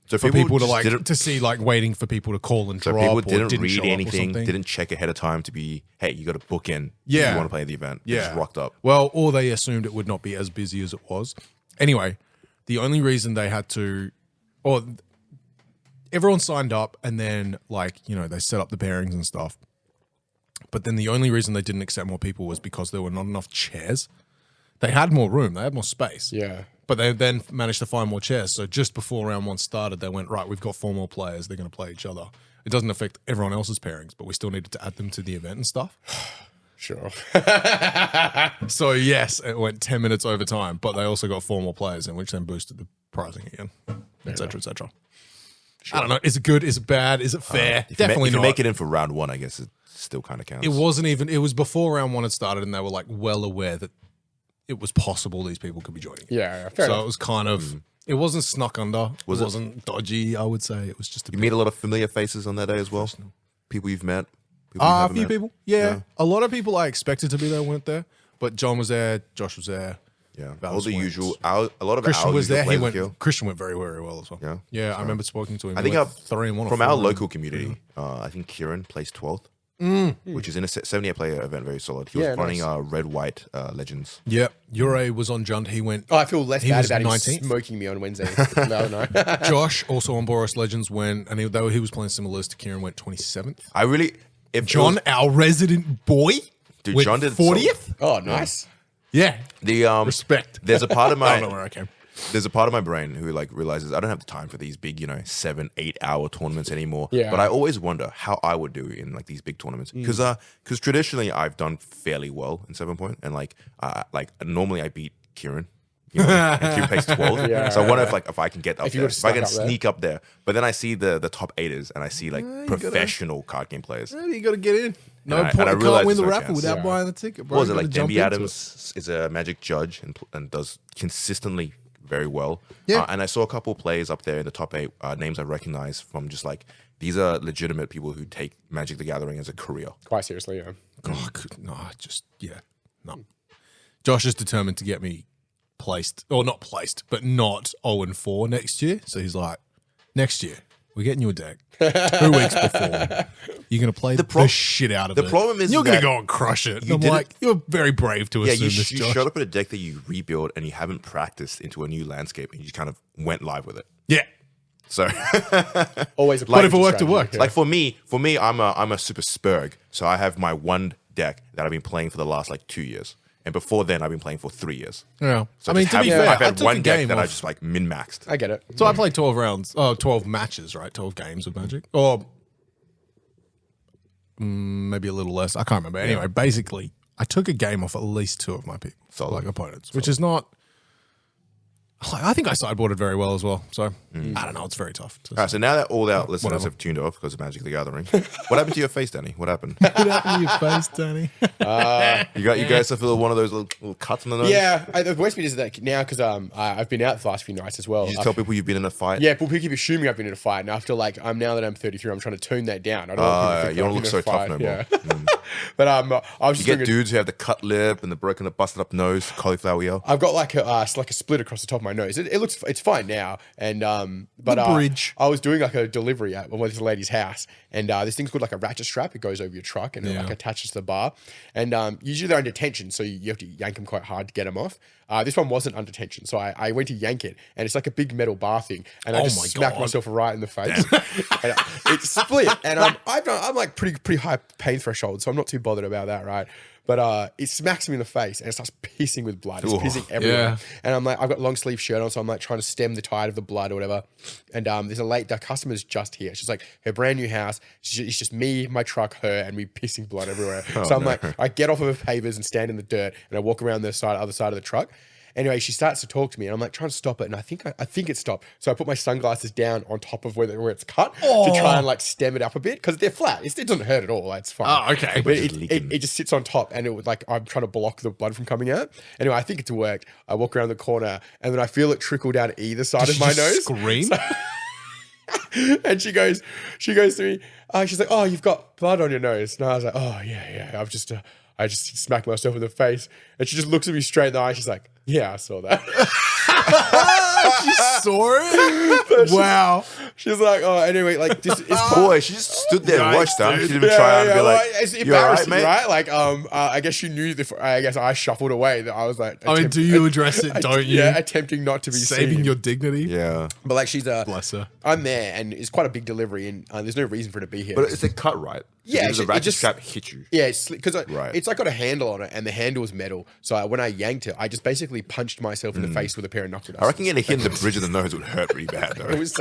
B: So
A: for people to
B: just
A: like
B: didn't-
A: to see, like waiting for people to call and
B: So
A: drop.
B: people
A: or
B: didn't read
A: show up or
B: anything,
A: something.
B: didn't check ahead of time to be, hey, you got to book in.
A: Yeah.
B: if you want to play the event. They just rocked up.
A: Well, or they assumed it would not be as busy as it was. Anyway, the only reason they had to, or everyone signed up, and then they set up the pairings and stuff. But then the only reason they didn't accept more people was because there were not enough chairs. They had more room, they had more space.
C: Yeah.
A: But they then managed to find more chairs. So just before round 1 started, they went, right, we've got 4 more players. They're going to play each other. It doesn't affect everyone else's pairings, but we still needed to add them to the event and stuff.
C: Sure.
A: So yes, it went 10 minutes over time, but they also got 4 more players in, which then boosted the pricing again, et cetera, et cetera. Sure. I don't know. Is it good? Is it bad? Is it fair? Definitely
B: if you
A: not.
B: make it in for round 1, I guess it still kind of counts.
A: It wasn't even, it was before round 1 had started, and they were like well aware that it was possible these people could be joining.
C: Yeah, fair
A: So
C: enough.
A: it was kind of, it wasn't snuck under. It wasn't dodgy, I would say. It was just a
B: You
A: bit.
B: meet a lot of familiar faces on that day as well. People you've met. People you
A: A
B: haven't
A: few
B: met.
A: people. Yeah. A lot of people I expected to be there weren't there. But John was there, Josh was there.
B: Yeah, all
A: Valus
B: the
A: went.
B: usual. A lot of
A: Christian
B: our
A: was
B: usual
A: there. He
B: players
A: went.
B: here.
A: Christian went very, very well as well.
B: Yeah?
A: Yeah. I remember speaking to him.
B: I
A: He
B: think
A: went 3-1
B: from our local community, I think Kieran placed 12th, which is in a 78 player event, very solid. He was running red white legends.
A: Yeah, Ure was on Jund. He went.
C: Oh, I feel less
A: He
C: bad
A: was
C: about him
A: 19th.
C: smoking me on Wednesday. No.
A: Josh, also on Boris Legends, went, and he was playing similar to Kieran, went 27th.
B: I really, if
A: John, our resident boy,
B: Dude,
A: went
B: John did
A: 40th.
C: Oh, nice.
A: Yeah,
B: the
A: respect.
B: There's a part of
A: I
B: my
A: don't know where I came.
B: there's a part of my brain who like realizes I don't have the time for these big 7-8 hour tournaments anymore.
C: Yeah.
B: But I always wonder how I would do in like these big tournaments because traditionally I've done fairly well in 7 point and like normally I beat Kieran. And Kieran plays 12th.
C: Yeah.
B: So I wonder if I can get up
C: If you
B: there,
C: were to
B: if I can
C: snuck up there.
B: sneak up there. But then I see the top 8ers and I see like professional card game players.
A: You got to get in. No
B: And I-
A: point.
B: and I
A: You
B: realize
A: can't win the
B: there's no
A: raffle
B: chance.
A: without
C: Yeah.
A: buying the ticket, bro.
B: What was it
A: You
B: like?
A: gotta jump
B: Denby
A: into
B: Adams is a Magic judge and does consistently very well.
A: Yeah.
B: And I saw a couple players up there in the top 8 names I recognize from just like these are legitimate people who take Magic the Gathering as a career.
C: Quite seriously, yeah.
A: Oh, no. Josh is determined to get me placed, or not placed, but not 0-4 next year. So he's like, next year we're getting you a deck 2 weeks before. You're going to play the shit out of it.
B: The problem is
A: you're going
B: that
A: to go and crush it.
B: you
A: I'm
B: didn't-
A: like, you're very brave to
B: Yeah,
A: assume
B: you
A: this, Josh.
B: showed up with a deck that you rebuild and you haven't practiced into a new landscape and you just kind of went live with it.
A: Yeah.
B: So
C: Always a
A: But if it worked, it
C: strategy,
A: worked.
C: yeah.
B: like for me, I'm a super spurg. So I have my one deck that I've been playing for the last like 2 years. And before then I've been playing for 3 years.
A: Yeah.
B: So
A: I mean,
B: just
A: to be
B: have-
A: fair,
B: I've
A: I
B: had
A: took
B: one
A: a
B: deck
A: game
B: that I
A: off.
B: just like min-maxed.
C: I get it.
A: So I played 12 matches, right? 12 games of Magic. Or maybe a little less. I can't remember. Anyway, basically, I took a game off at least 2 of my people,
B: Solid.
A: like opponents, which is not. I think I sideboarded very well as well. So I don't know. It's very tough.
B: All right, so now that all our listeners
A: whatever.
B: have tuned off because of Magic the Gathering, what happened to your face, Danny? What happened?
A: What happened to your face, Danny?
B: You guys have one of those little cuts on the nose?
C: Yeah, the worst bit is that now because I've been out the last few nights as well.
B: You just tell people you've been in a fight?
C: Yeah, people keep assuming I've been in a fight, and after now that I'm 33, I'm trying to tone that down. I don't want people to think
B: you don't
C: I've
B: look
C: been
B: so
C: in a
B: tough
C: fight.
B: no more.
C: Yeah. But I was
B: You
C: just
B: get
C: doing
B: dudes who have the cut lip and the broken, busted up nose, cauliflower ear.
C: I've got like a split across the top of my nose. It's fine now, and but
A: The bridge.
C: I was doing like a delivery at this lady's house, and this thing's called like a ratchet strap. It goes over your truck and it like attaches to the bar, and usually they're under tension, so you have to yank them quite hard to get them off. This one wasn't under tension, so I went to yank it, and it's like a big metal bar thing, and I
A: Oh
C: just
A: my
C: smacked
A: God.
C: myself right in the face. And it split, and I'm like pretty high pain threshold, so I'm not too bothered about that, right? But it smacks me in the face and it starts pissing with blood. It's
B: Ooh.
C: pissing everywhere.
A: Yeah.
C: And I'm like, I've got long sleeve shirt on, so I'm like trying to stem the tide of the blood or whatever. And there's the customer's just here. She's like, her brand new house. It's just me, my truck, her, and me pissing blood everywhere. So I'm like, I get off of her pavers and stand in the dirt, and I walk around the other side of the truck. Anyway, she starts to talk to me, and I'm like trying to stop it, and I think it stopped. So I put my sunglasses down on top of where it's cut to try and like stem it up a bit because they're flat. It doesn't hurt at all. It's fine.
A: Oh, okay.
C: But
B: Just leaking.
C: it just sits on top, and it would like I'm trying to block the blood from coming out. Anyway, I think it's worked. I walk around the corner, and then I feel it trickle down either side of my nose.
A: Scream.
C: And she goes to me. She's like, "Oh, you've got blood on your nose." And I was like, "Oh yeah. I just smacked myself in the face." And she just looks at me straight in the eye. She's like, "Yeah, I saw that."
A: You saw it? Wow.
C: She's like, "Oh, anyway, like this is
B: Boy, she just stood there and
A: Yikes,
B: watched them. She
A: dude.
B: didn't even try and be
C: well,
B: like,
C: it's
B: "You all right,
C: embarrassing,
B: mate?"
C: right? Like, I guess she knew. I guess I shuffled away. That I was like,
A: I mean, do you address it? Don't you?
C: Yeah, attempting not to be
A: Saving
C: seen.
A: your dignity.
B: Yeah.
C: But like, she's
A: Bless her.
C: I'm there, and it's quite a big delivery, and there's no reason for it to be here.
B: But it's a cut, right?
C: Yeah,
B: Because the
C: it
B: ratchet
C: just-
B: strap hit you.
C: Yeah, it's because
B: Right.
C: it's like got a handle on it, and the handle is metal. So when I yanked it, I just basically punched myself in the face with a pair of knuckle
B: I reckon getting hit in the bridge of the nose would hurt pretty bad, though.
C: It was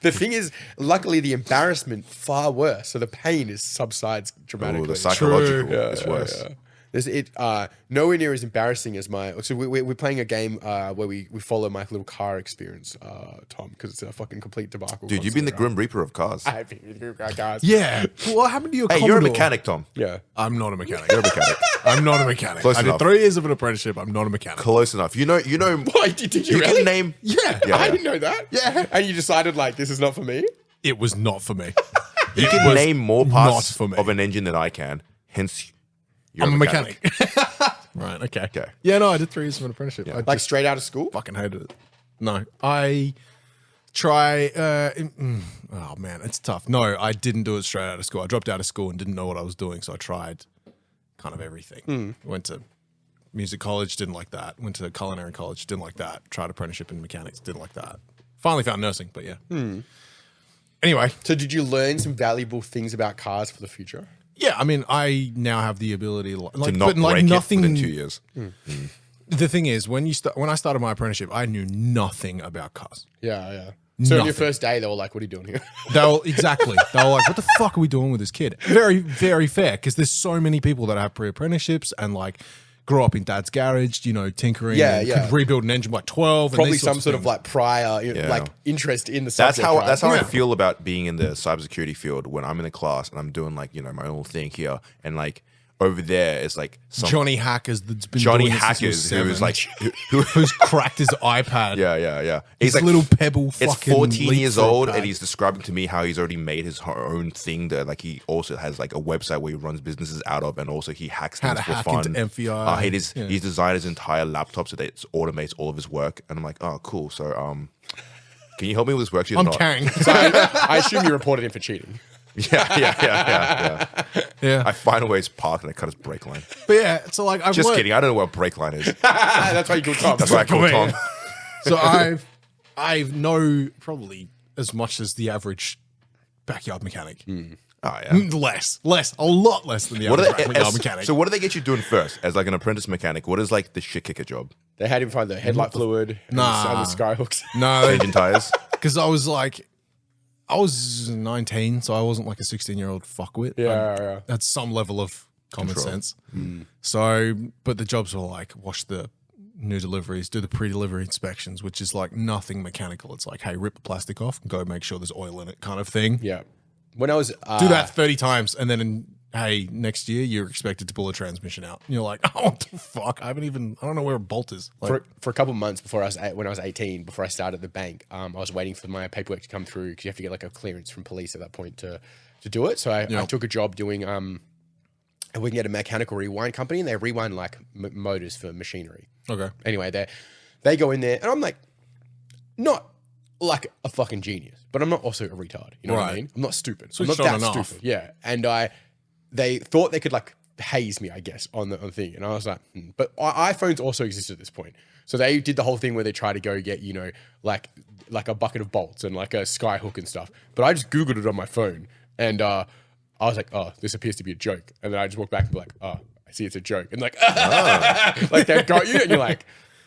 C: the thing is, luckily the embarrassment far worse, so the pain subsides dramatically.
B: Oh, the psychological
A: True.
B: is worse.
C: There's nowhere near as embarrassing as my. So we're playing a game where we follow my little car experience, Tom, because it's a fucking complete debacle.
B: Dude, you've been the
C: constantly,
B: Grim Reaper of cars.
C: right? I've been the Grim cars.
A: Yeah. What happened to your
B: Hey,
A: Commodore?
B: you're a mechanic, Tom.
C: Yeah.
A: I'm not a mechanic.
B: You're a mechanic.
A: I'm not a mechanic.
B: Close
A: I did
B: enough.
A: 3 years of an apprenticeship. I'm not a mechanic.
B: Close enough. You know.
C: Why did you
B: You
C: really?
B: can name.
A: Yeah.
B: Yeah.
C: I didn't know that.
A: Yeah.
C: And you decided like this is not for me.
A: It was not for me.
B: You
A: It
B: can
A: was
B: name more
A: not
B: parts
A: for me.
B: of an engine than I can. Hence, you're
A: I'm a mechanic. Right. man. Okay.
B: Okay.
A: Yeah, no, I did 3 years of an apprenticeship. I
C: Like
A: just
C: straight out of school?
A: fucking hated it. No, I try. Oh man, it's tough. No, I didn't do it straight out of school. I dropped out of school and didn't know what I was doing, so I tried kind of everything. Went to music college, didn't like that. Went to culinary college, didn't like that. Tried apprenticeship in mechanics, didn't like that. Finally found nursing, but yeah. Anyway,
C: So did you learn some valuable things about cars for the future?
A: yeah. I mean, I now have the ability
B: To
A: like,
B: not
A: but like
B: break
A: nothing.
B: it within 2 years.
A: The thing is, when I started my apprenticeship, I knew nothing about cars.
C: Yeah. So on your
A: Nothing.
C: first day, they were like, what are you doing here?
A: They were like, what the fuck are we doing with this kid? Very, very fair, because there's so many people that have pre-apprenticeships and like grew up in dad's garage, you know, tinkering.
C: Yeah,
A: and
C: yeah.
A: could rebuild an engine by 12.
C: Probably
A: and these
C: some
A: sorts
C: sort of
A: things.
C: like prior like interest in the subject.
B: That's how I
A: Yeah.
B: feel about being in the cybersecurity field when I'm in the class and I'm doing like, you know, my own thing here. And like over there it's like some
A: Johnny Hackers that's been
B: Johnny
A: doing this since he was
B: Hackers who is
A: 7,
B: like
A: who's cracked his iPad.
B: yeah.
A: His
B: He's like
A: little pebble fucking
B: it's 14 years old
A: leapfrog
B: and
A: pad.
B: he's describing to me how he's already made his own thing that like he also has like a website where he runs businesses out of and also he hacks
A: How
B: things
A: to
B: for
A: hack
B: fun.
A: into MFI.
B: He's designed his entire laptop so that it automates all of his work and I'm like, oh cool. So can you help me with this worksheet? or
A: I'm
B: not?
A: carrying.
C: So I assume you reported him for cheating.
B: Yeah.
A: Yeah.
B: I find a way to park and I cut his brake line.
A: But yeah, so like I've
B: Just
A: learned,
B: kidding. I don't know what a brake line is.
C: That's why you call Tom.
B: That's why I call
A: Come here.
B: Tom.
A: So I know probably as much as the average backyard mechanic.
B: Oh yeah.
A: Less, a lot less than the
B: What
A: average
B: do they,
A: backyard mechanic.
B: so what do they get you doing first as like an apprentice mechanic? What is like the shit kicker job?
C: They had him find the headlight fluid and
A: Nah.
C: the sky hooks.
A: No,
B: Engine tires?
A: because I was 19, so I wasn't like a 16-year-old fuckwit.
C: Yeah.
A: I had some level of common sense. So, but the jobs were like wash the new deliveries, do the pre-delivery inspections, which is like nothing mechanical. It's like, hey, rip the plastic off, go make sure there's oil in it, kind of thing.
C: Yeah. When I was
A: Do that 30 times, and then hey, next year you're expected to pull a transmission out. And you're like, oh, what the fuck? I don't know where a bolt is. Like,
C: for a couple of months before when I was 18, before I started the bank, I was waiting for my paperwork to come through because you have to get like a clearance from police at that point to do it. So I took a job doing working at a mechanical rewind company, and they rewind like motors for machinery.
A: okay.
C: Anyway, they go in there, and I'm like, not like a fucking genius, but I'm not also a retard. You know what I
A: Right.
C: mean? I'm not stupid. I'm
A: Switched
C: not
A: on
C: that
A: and off.
C: stupid. Yeah, and they thought they could like haze me, I guess, on the thing, and I was like, but iPhones also existed at this point, so they did the whole thing where they try to go get like a bucket of bolts and like a sky hook and stuff. But I just Googled it on my phone, and I was like, oh, this appears to be a joke, and then I just walked back and be like, oh, I see it's a joke, and like, like they've got you, and you're like.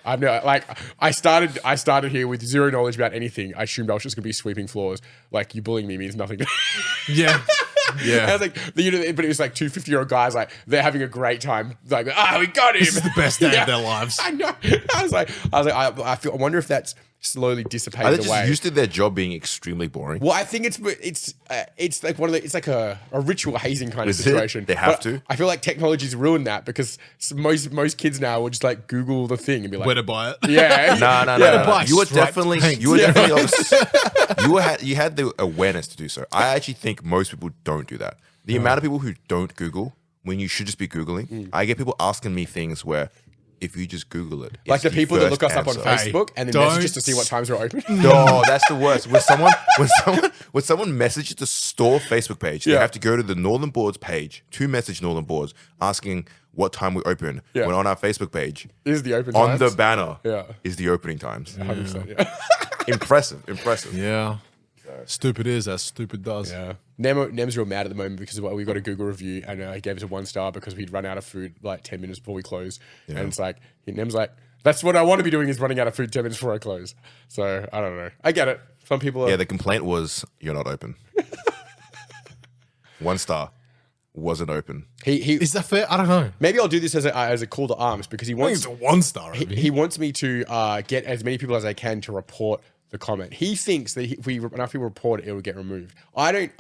C: I've no like I started here with zero knowledge about anything. I assumed I was just gonna be sweeping floors. Like you bullying me means nothing.
A: Yeah.
C: I was like, but it was like two 50-year-old guys, like they're having a great time. Like, we got him.
A: This is the best day of their lives.
C: I know. I wonder if that's slowly
B: Are
C: dissipated
B: they just
C: away.
B: used to their job being extremely boring?
C: Well, I think it's like it's like a ritual hazing kind of
B: Is it?
C: situation.
B: They have
C: But
B: to?
C: I feel like technology's ruined that because most kids now will just like Google the thing and be like,
A: Where to buy it?
C: yeah,
B: No.
A: buy
B: You were
A: striped
B: definitely
A: paint.
B: you had the awareness to do so. I actually think most people don't do that. The amount of people who don't Google when you should just be Googling. I get people asking me things where if you just Google it,
C: like
B: it's
C: the people that look us
B: first
C: up on
B: answer.
C: Facebook and then
A: don't-
C: message us to see what times we're open.
B: No, that's the worst. When someone messages the store Facebook page, they
C: Yeah.
B: have to go to the Northern Boards page to message Northern Boards asking what time we open.
C: Yeah.
B: When on our Facebook page,
C: Is the open
B: on
C: times?
B: the banner,
C: Yeah.
B: is the opening times.
C: 100%, yeah.
B: Impressive.
A: Yeah. Stupid is as stupid does.
C: Yeah. Nem's real mad at the moment because we got a Google review and he gave us a 1 star because we'd run out of food like 10 minutes before we closed. And it's like, Nem's like, that's what I want to be doing is running out of food 10 minutes before I close. So I don't know. I get it. Some people are.
B: Yeah, the complaint was you're not open. 1 star wasn't open.
C: He
A: Is that fair? I don't know.
C: maybe I'll do this as a call to arms because he
A: I think
C: wants
A: it's a 1-star.
C: he wants me to get as many people as I can to report the comment. He thinks that if we report it, it will get removed. I don't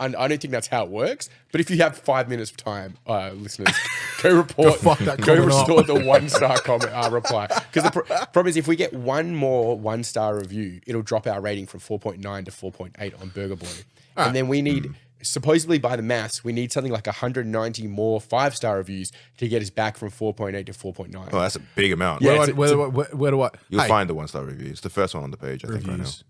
C: think that's how it works. But if you have 5 minutes of time, listeners, go report.
A: fuck that
C: go
A: comment
C: restore
A: up.
C: the 1-star comment reply. Because the problem is, if we get one more 1-star review, it'll drop our rating from 4.9 to 4.8 on Burger Boy, and then we need supposedly by the maths, we need something like 190 more 5-star reviews to get us back from 4.8 to 4.9.
B: Oh, that's a big amount.
C: Yeah,
A: Where do I?
B: You'll
A: Hey,
B: find the 1-star review. It's the first one on the page, I think, right now.
A: reviews.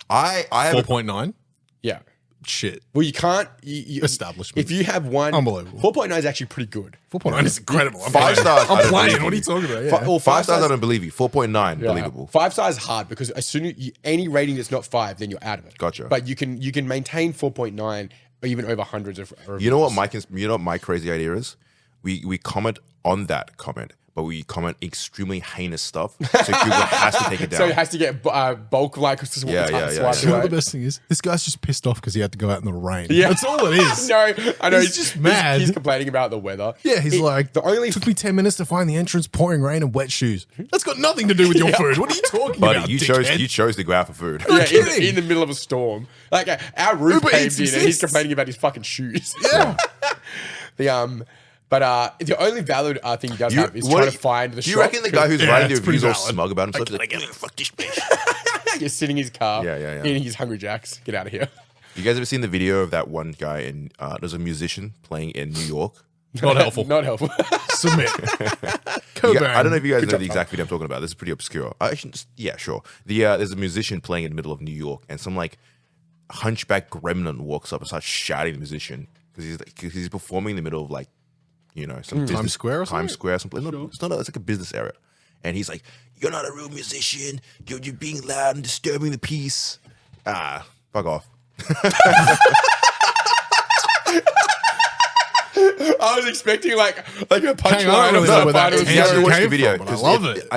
B: I have
A: 4.9.
C: Yeah.
A: Shit.
C: Well, you can't. You,
A: Establishment.
C: If you have one,
A: Unbelievable.
C: 4.9 is actually pretty good.
A: 4.9 is incredible. I'm
B: 5
A: playing.
B: stars. I
A: I'm
B: don't
A: playing.
B: believe
A: What are
B: you.
A: you talking about? Yeah.
C: Well,
B: 5 stars, I don't believe you. 4.9,
C: Yeah.
B: believable.
C: 5 stars is hard because as soon as any rating that's not 5, then you're out of it.
B: Gotcha.
C: But you can maintain 4.9 or even over hundreds of reviews.
B: You know what my crazy idea is? We comment on that comment, but we comment extremely heinous stuff, so Google has to take it down.
C: So it has to get bulk like
B: Yeah.
A: You know what the best thing is? This guy's just pissed off because he had to go out in the rain.
C: Yeah.
A: That's all it is.
C: No, I know
A: He's just mad.
C: He's complaining about the weather.
A: Yeah, he's like,
C: the only
A: took me 10 minutes to find the entrance, pouring rain and wet shoes. That's got nothing to do with your food. What are you talking
B: Buddy,
A: about,
B: you
A: dickhead?
B: chose to go out for food.
C: yeah,
A: kidding.
C: in the middle of a storm. Like our roof
A: Uber
C: caved
A: Eats
C: in, and he's
A: exists.
C: complaining about his fucking shoes.
A: Yeah.
C: But the only valid thing he does have is trying to find the
B: Do you
C: shop.
B: reckon the guy who's
A: Yeah,
B: writing the
A: it's pretty
B: reviews all
A: valid.
B: smug about himself? He's like, "Yeah, fuck this bitch."
C: He's sitting in his car,
B: Yeah.
C: eating his Hungry Jacks. Get out of here.
B: You guys ever seen the video of that one guy in? There's a musician playing in New York.
A: Not helpful.
C: Not helpful.
A: Submit.
B: I don't know if you guys know the exact video I'm talking about. This is pretty obscure. Yeah, sure. There's a musician playing in the middle of New York, and some like hunchback gremlin walks up and starts shouting at the musician because he's performing in the middle of like, some business,
A: Times Square or something?
B: Times Square, something. No, it's not. It's like a business area, and he's like, "You're not a real musician. You're being loud and disturbing the peace." Fuck off.
C: I was expecting like a punchline.
A: on,
C: of
A: no,
C: some
A: where that
C: part of
A: came
B: You have to
A: It
B: watch
A: came
B: the video
A: from, but I
B: because
A: love it.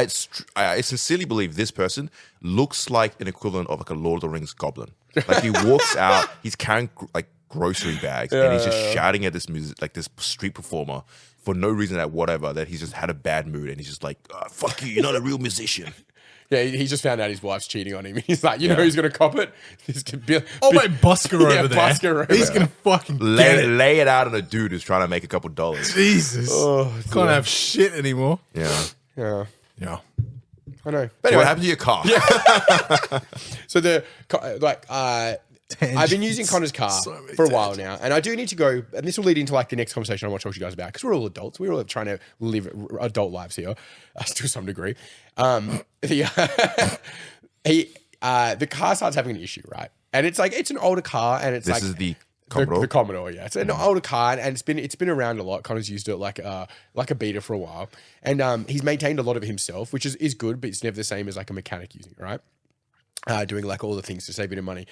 B: I sincerely believe this person looks like an equivalent of like a Lord of the Rings goblin. Like he walks out, he's carrying like grocery bags, and he's just shouting at this music, like this street performer, for no reason that he's just had a bad mood, and he's just like, "Oh, fuck you, you're not a real musician."
C: Yeah, he just found out his wife's cheating on him. He's like, you know who's going to cop it?
A: Oh, mate, Busker
C: Yeah,
A: over there.
C: Busker over
A: He's
C: there.
A: going to fucking get
B: Lay it out on a dude who's trying to make a couple dollars.
A: Jesus. Can't have shit anymore.
B: Yeah.
C: Yeah,
A: Yeah.
C: I know.
B: But anyway, what happened to your car?
C: So I've been using Connor's car
A: So many
C: for a while now, and I do need to go, and this will lead into like the next conversation I want to talk to you guys about, because we're all adults. We're all trying to live adult lives here, to some degree. The car starts having an issue, right? And it's an older car, and it's
B: This is the Commodore.
C: The Commodore, yeah. It's an older car, and it's been around a lot. Connor's used it like a beater for a while, and he's maintained a lot of it himself, which is good, but it's never the same as like a mechanic using it, right? Doing like all the things to save a bit of money.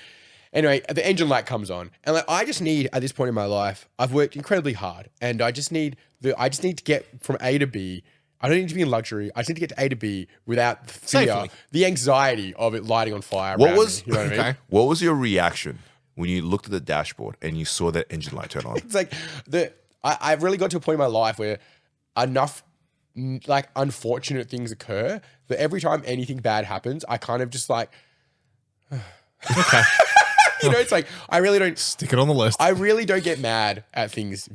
C: Anyway, the engine light comes on, and like I just need at this point in my life, I've worked incredibly hard, and I just need to get from A to B. I don't need to be in luxury. I just need to get to A to B without the fear,
A: Safely.
C: the anxiety of it lighting on fire. Around me, you know what I mean?
B: What was your reaction when you looked at the dashboard and you saw that engine light turn on?
C: It's like I've really got to a point in my life where enough like unfortunate things occur that every time anything bad happens, I kind of just like,
A: Okay.
C: it's like I really don't.
A: Stick it on the list.
C: I really don't get mad at things.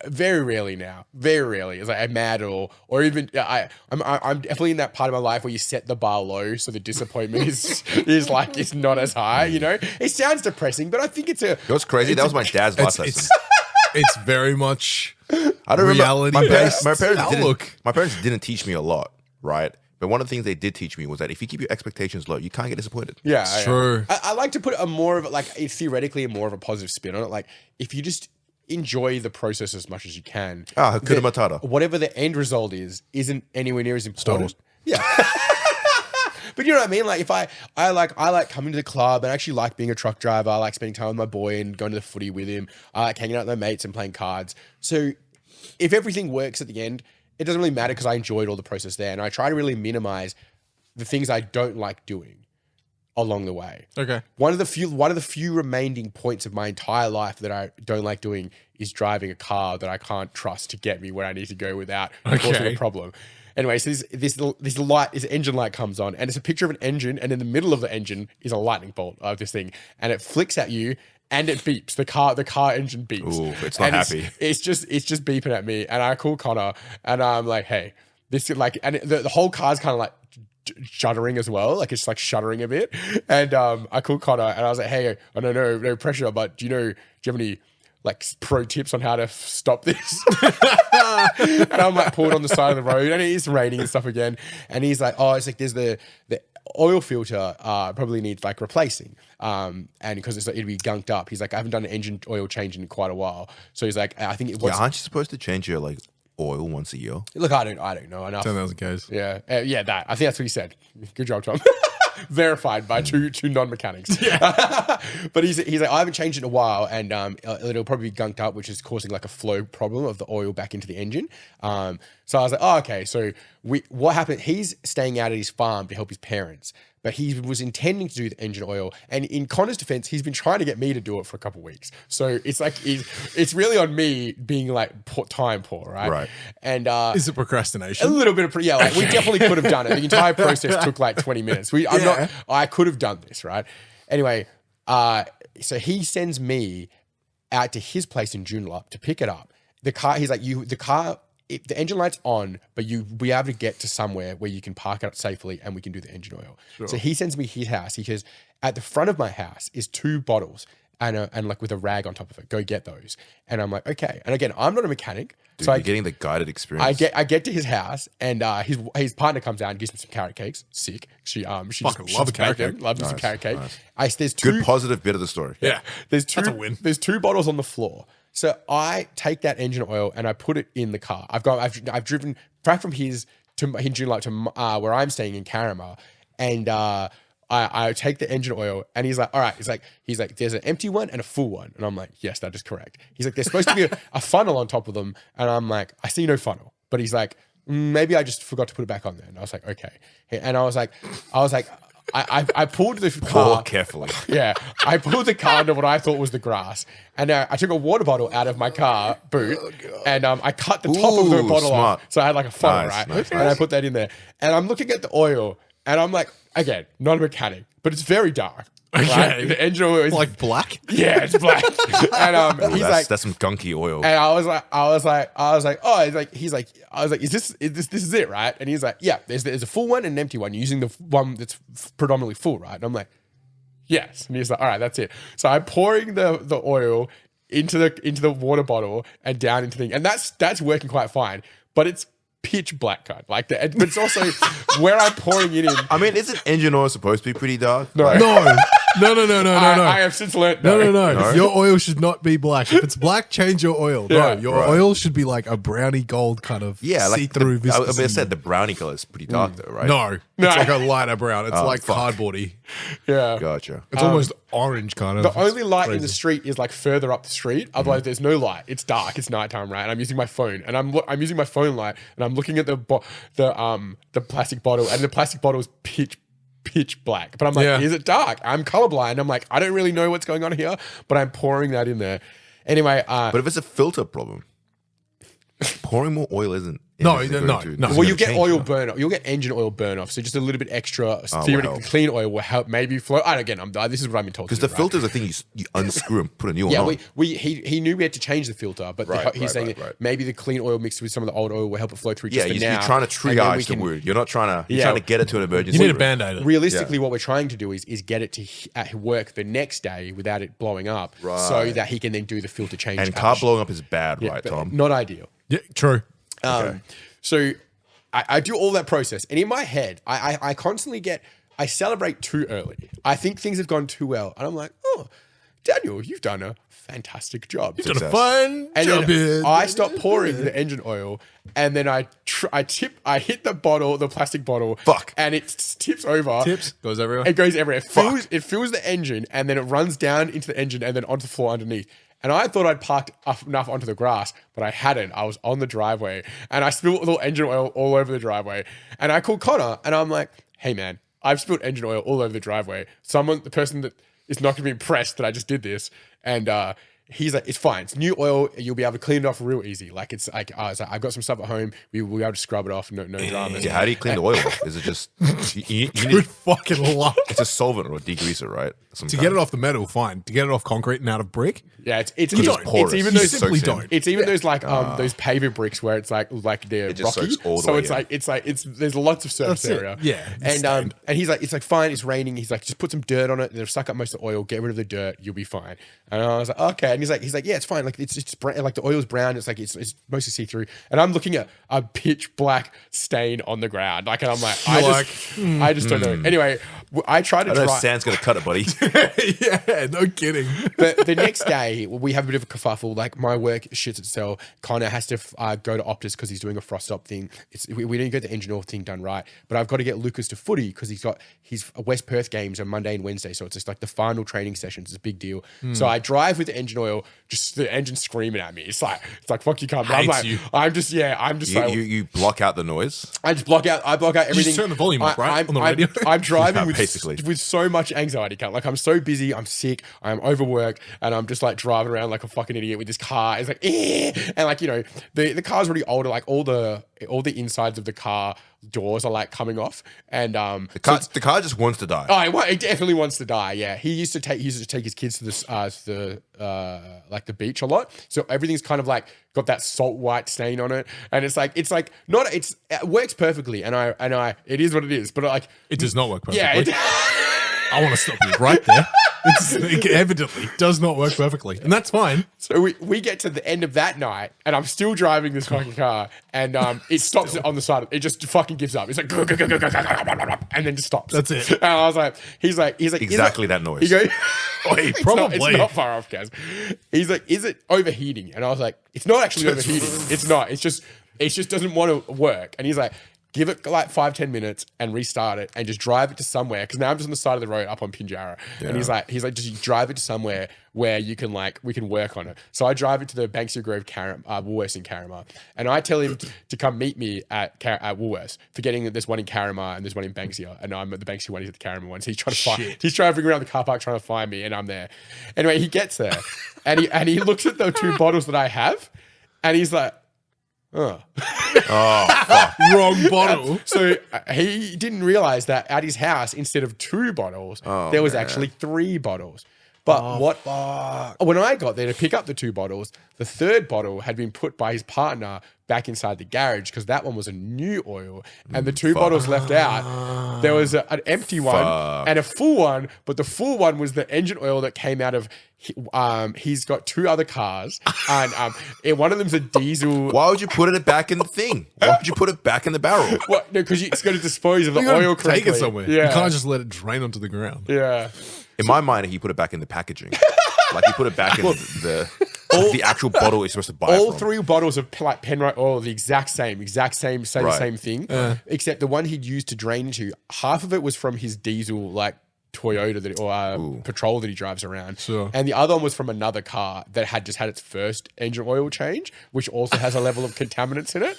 C: Very rarely now. Very rarely. It's like I'm mad or even I'm definitely in that part of my life where you set the bar low so the disappointment is like it's not as high. It sounds depressing, but I think it's a.
B: You know what's crazy? That was my dad's last lesson.
A: It's very much
B: I don't
A: reality
B: remember.
A: based
B: My parents
A: outlook.
B: my parents didn't teach me a lot, right? But one of the things they did teach me was that if you keep your expectations low, you can't get disappointed.
C: Yeah,
A: It's true.
C: I like to put a more of like theoretically more of a positive spin on it. Like if you just enjoy the process as much as you can.
B: Hakuna Matata.
C: Whatever the end result isn't anywhere near as important.
A: Star
C: Yeah. But you know what I mean? Like if I like coming to the club, and I actually like being a truck driver. I like spending time with my boy and going to the footy with him. I like hanging out with my mates and playing cards. So if everything works at the end, it doesn't really matter because I enjoyed all the process there. And I try to really minimize the things I don't like doing along the way.
A: Okay.
C: One of the few remaining points of my entire life that I don't like doing is driving a car that I can't trust to get me where I need to go without causing a problem. Anyway, so this engine light comes on, and it's a picture of an engine, and in the middle of the engine is a lightning bolt of this thing, and it flicks at you, and it beeps. The car engine beeps.
B: Ooh, it's not
C: and
B: happy.
C: It's just beeping at me, and I call Connor, and I'm like, hey, this is like, and the whole car's kind of like shuddering as well, like it's like shuddering a bit, and I called Connor, and I was like, hey, I don't know, no pressure, but do you have any like pro tips on how to stop this. And I'm like pulled on the side of the road and it's raining and stuff again. And he's like, oh, it's like there's the oil filter probably needs like replacing. And because it'd be gunked up. He's like, I haven't done an engine oil change in quite a while. So he's like, I think it was.
B: Yeah, aren't you supposed to change your like oil once a year?
C: Look, I don't know enough.
A: 10,000 Ks.
C: Yeah, that. I think that's what he said. Good job, Tom. Verified by two non-mechanics.
A: Yeah.
C: But he's like, I haven't changed it in a while, and it'll probably be gunked up, which is causing like a flow problem of the oil back into the engine. So I was like, oh, okay. So what happened? He's staying out at his farm to help his parents, but he was intending to do the engine oil. And in Connor's defense, he's been trying to get me to do it for a couple of weeks. So it's like it's really on me being like time poor, right?
B: Right.
C: And
A: is it procrastination?
C: A little bit of like we definitely could have done it. The entire process took like 20 minutes. I could have done this, right? Anyway, so he sends me out to his place in Joondalup to pick it up. The car, he's like, the engine light's on, but you'll be able to get to somewhere where you can park it safely and we can do the engine oil. Sure. So he sends me his house. He says, at the front of my house is 2 bottles and like with a rag on top of it. Go get those. And I'm like, okay. And again, I'm not a mechanic.
B: Dude,
C: so
B: you're getting the guided experience.
C: I get to his house and his partner comes out and gives me some carrot cakes. Sick. She
A: fucking love a carrot cake.
C: Loves some carrot cake. Nice. There's 2
B: good positive bit of the story.
A: Yeah.
C: That's a
A: win.
C: There's 2 bottles on the floor. So I take that engine oil and I put it in the car. I've driven back from his to Joondalup to where I'm staying in Carramar, and I take the engine oil and he's like, all right. He's like, there's an empty one and a full one, and I'm like, yes, that is correct. He's like, there's supposed to be a funnel on top of them, and I'm like, I see no funnel, but he's like, maybe I just forgot to put it back on there, and I was like, okay, and I was like. I pulled the car
B: Pour carefully.
C: Yeah, I pulled the car into what I thought was the grass, and I took a water bottle out of my car boot, and I cut the top of the bottle off, so I had like a funnel, right?
B: Nice.
C: And I put that in there, and I'm looking at the oil, and I'm like, again, not a mechanic, but it's very dark.
A: Okay.
C: Right? The engine oil is
A: like black?
C: Yeah, it's black. And he's like,
B: that's some gunky oil.
C: and I was like, oh, is this it, right? And he's like, yeah, there's a full one and an empty one. You're using the one that's predominantly full, right? And I'm like, yes. And he's like, all right, that's it. So I'm pouring the oil into the water bottle and down into the thing, and that's working quite fine. But it's pitch black kind, but it's also where I'm pouring it in.
B: I mean, isn't engine oil supposed to be pretty dark?
C: No.
A: No.
C: I have since learned.
A: No. Your oil should not be black. If it's black, change your oil.
C: Yeah,
A: no, your oil should be like a browny gold kind of see-through viscous.
B: I said the brownie color is pretty dark though, right?
A: No, it's like a lighter brown. It's like cardboardy.
C: Yeah.
B: Gotcha.
A: It's almost orange kind of.
C: The only light in the street is like further up the street. Otherwise, there's no light. It's dark. It's nighttime, right? And I'm using my phone, and I'm using my phone light, and I'm looking at the plastic bottle, and the plastic bottle is pitch black. But I'm like, is it dark? I'm colorblind. I'm like, I don't really know what's going on here, but I'm pouring that in there. Anyway,
B: but if it's a filter problem, pouring more oil isn't.
A: No.
C: Well, you get oil burn off. You'll get engine oil burn off. So just a little bit extra theoretically clean oil will help maybe flow. This is what I've been told.
B: Because the filter is the thing you unscrew and put a new one on.
C: Yeah, he knew we had to change the filter, but he's saying that maybe the clean oil mixed with some of the old oil will help it flow through. Just
B: you're trying to triage the wound. You're not trying to. You're trying to get it to an emergency.
A: You need a band-aid.
C: Realistically, what we're trying to do is get it to work the next day without it blowing up, so that he can then do the filter change.
B: And car blowing up is bad, right, Tom?
C: Not ideal.
A: Yeah, true.
C: So I do all that process, and in my head, I constantly I celebrate too early. I think things have gone too well, and I'm like, oh, Daniel, you've done a fantastic job.
A: You've done a fun job.
C: Then I stop pouring the engine oil, and then I hit the plastic bottle.
B: Fuck.
C: And it tips over.
A: Goes everywhere.
C: It goes everywhere. It fills the engine, and then it runs down into the engine, and then onto the floor underneath. And I thought I'd parked enough onto the grass, but I hadn't. I was on the driveway, and I spilled a little engine oil all over the driveway. And I called Connor, and I'm like, hey, man, I've spilled engine oil all over the driveway. The person that is not going to be impressed that I just did this. And he's like, it's fine. It's new oil. You'll be able to clean it off real easy. Like, it's like, I've got some stuff at home. We'll be able to scrub it off. No dramas.
B: Yeah, how do you clean the oil? Is it just you
A: Good fucking luck.
B: It's a solvent or a degreaser, right?
A: To get it off the metal, fine. To get it off concrete and out of brick,
C: yeah, it's
B: porous.
C: even
A: you
C: those
A: simply don't.
C: It's even those like those paver bricks where it's like they're
B: just
C: rocky.
B: soaks all the
C: So
B: way
C: it's like there's lots of surface
A: That's it.
C: area.
A: Yeah,
C: and he's like, it's like fine. It's raining. He's like, just put some dirt on it. And it'll suck up most of the oil. Get rid of the dirt. You'll be fine. And I was like, okay. And he's like, yeah, it's fine. Like it's brown, like the oil's brown. It's like it's mostly see through. And I'm looking at a pitch black stain on the ground. Like, and I'm like, I just don't know. Anyway, I try to
B: I know
C: try.
B: sand's gonna cut it, buddy.
A: Yeah, no kidding.
C: But the next day, we have a bit of a kerfuffle. Like my work shits itself. Connor has to go to Optus because he's doing a frost stop thing. We didn't get the engine oil thing done right. But I've got to get Lucas to footy because he's got his West Perth games on Monday and Wednesday. So it's just like the final training sessions. It's a big deal. So I drive with the engine oil, just the engine screaming at me. It's like fuck you, come. I'm like, I'm just like
B: you block out the noise.
C: I just block out everything.
A: You just turn the volume up, right? On the radio.
C: I'm driving
B: basically.
C: with so much anxiety, cut. Like I'm so busy, I'm sick, I'm overworked, and I'm just like driving around like a fucking idiot with this car. It's like, and like, you know, the car's already older. Like all the insides of the car doors are like coming off, and
B: The car just wants to die.
C: Oh, it definitely wants to die. Yeah, he used to take his kids to the beach a lot, so everything's kind of like got that salt white stain on it, and it works perfectly, and it is what it is, but like
A: It does not work perfectly.
C: yeah,
A: I want to stop you right there. It evidently does not work perfectly, and that's fine.
C: So we get to the end of that night, and I'm still driving this fucking car, and it stops on the side. It just fucking gives up. It's like, and then just stops.
A: That's it.
C: And I was like, he's like,
B: Exactly that noise.
C: He goes,
A: probably.
C: it's not far off, Kaz. He's like, is it overheating? And I was like, it's not actually overheating. It's not. It just doesn't want to work. And he's like, give it like 5-10 minutes and restart it and just drive it to somewhere. Because now I'm just on the side of the road up on Pinjarra. Yeah. And he's like, just drive it to somewhere where we can work on it. So I drive it to the Banksia Grove Woolworths in Carramar. And I tell him to come meet me at Woolworths, forgetting that there's one in Carramar and there's one in Banksia. And I'm at the Banksia one, he's at the Carramar one. So he's trying to bring around the car park trying to find me, and I'm there. Anyway, he gets there and he looks at the 2 bottles that I have, and he's like, oh,
B: fuck.
A: Wrong bottle.
C: So he didn't realize that at his house, instead of 2 bottles, there was actually 3 bottles. But when I got there to pick up the 2 bottles, the 3rd bottle had been put by his partner back inside the garage because that one was a new oil, and the 2 bottles left out. There was an empty one and a full one, but the full one was the engine oil that came out of. He's got 2 other cars, and one of them's a diesel.
B: Why would you put it back in the thing? Why would you put it back in the barrel?
C: Well, no, because it's got to dispose of the oil correctly.
A: Take it somewhere.
C: Yeah.
A: You can't just let it drain onto the ground.
C: Yeah.
B: In my mind, he put it back in the packaging. Like he put it back in the actual bottle he's supposed to buy
C: All
B: from.
C: 3 bottles of like Penrite oil, the exact same thing. Except the one he'd used to drain into, half of it was from his diesel like Toyota or Patrol that he drives around.
A: Sure.
C: And the other one was from another car that had just had its first engine oil change, which also has a level of contaminants in it.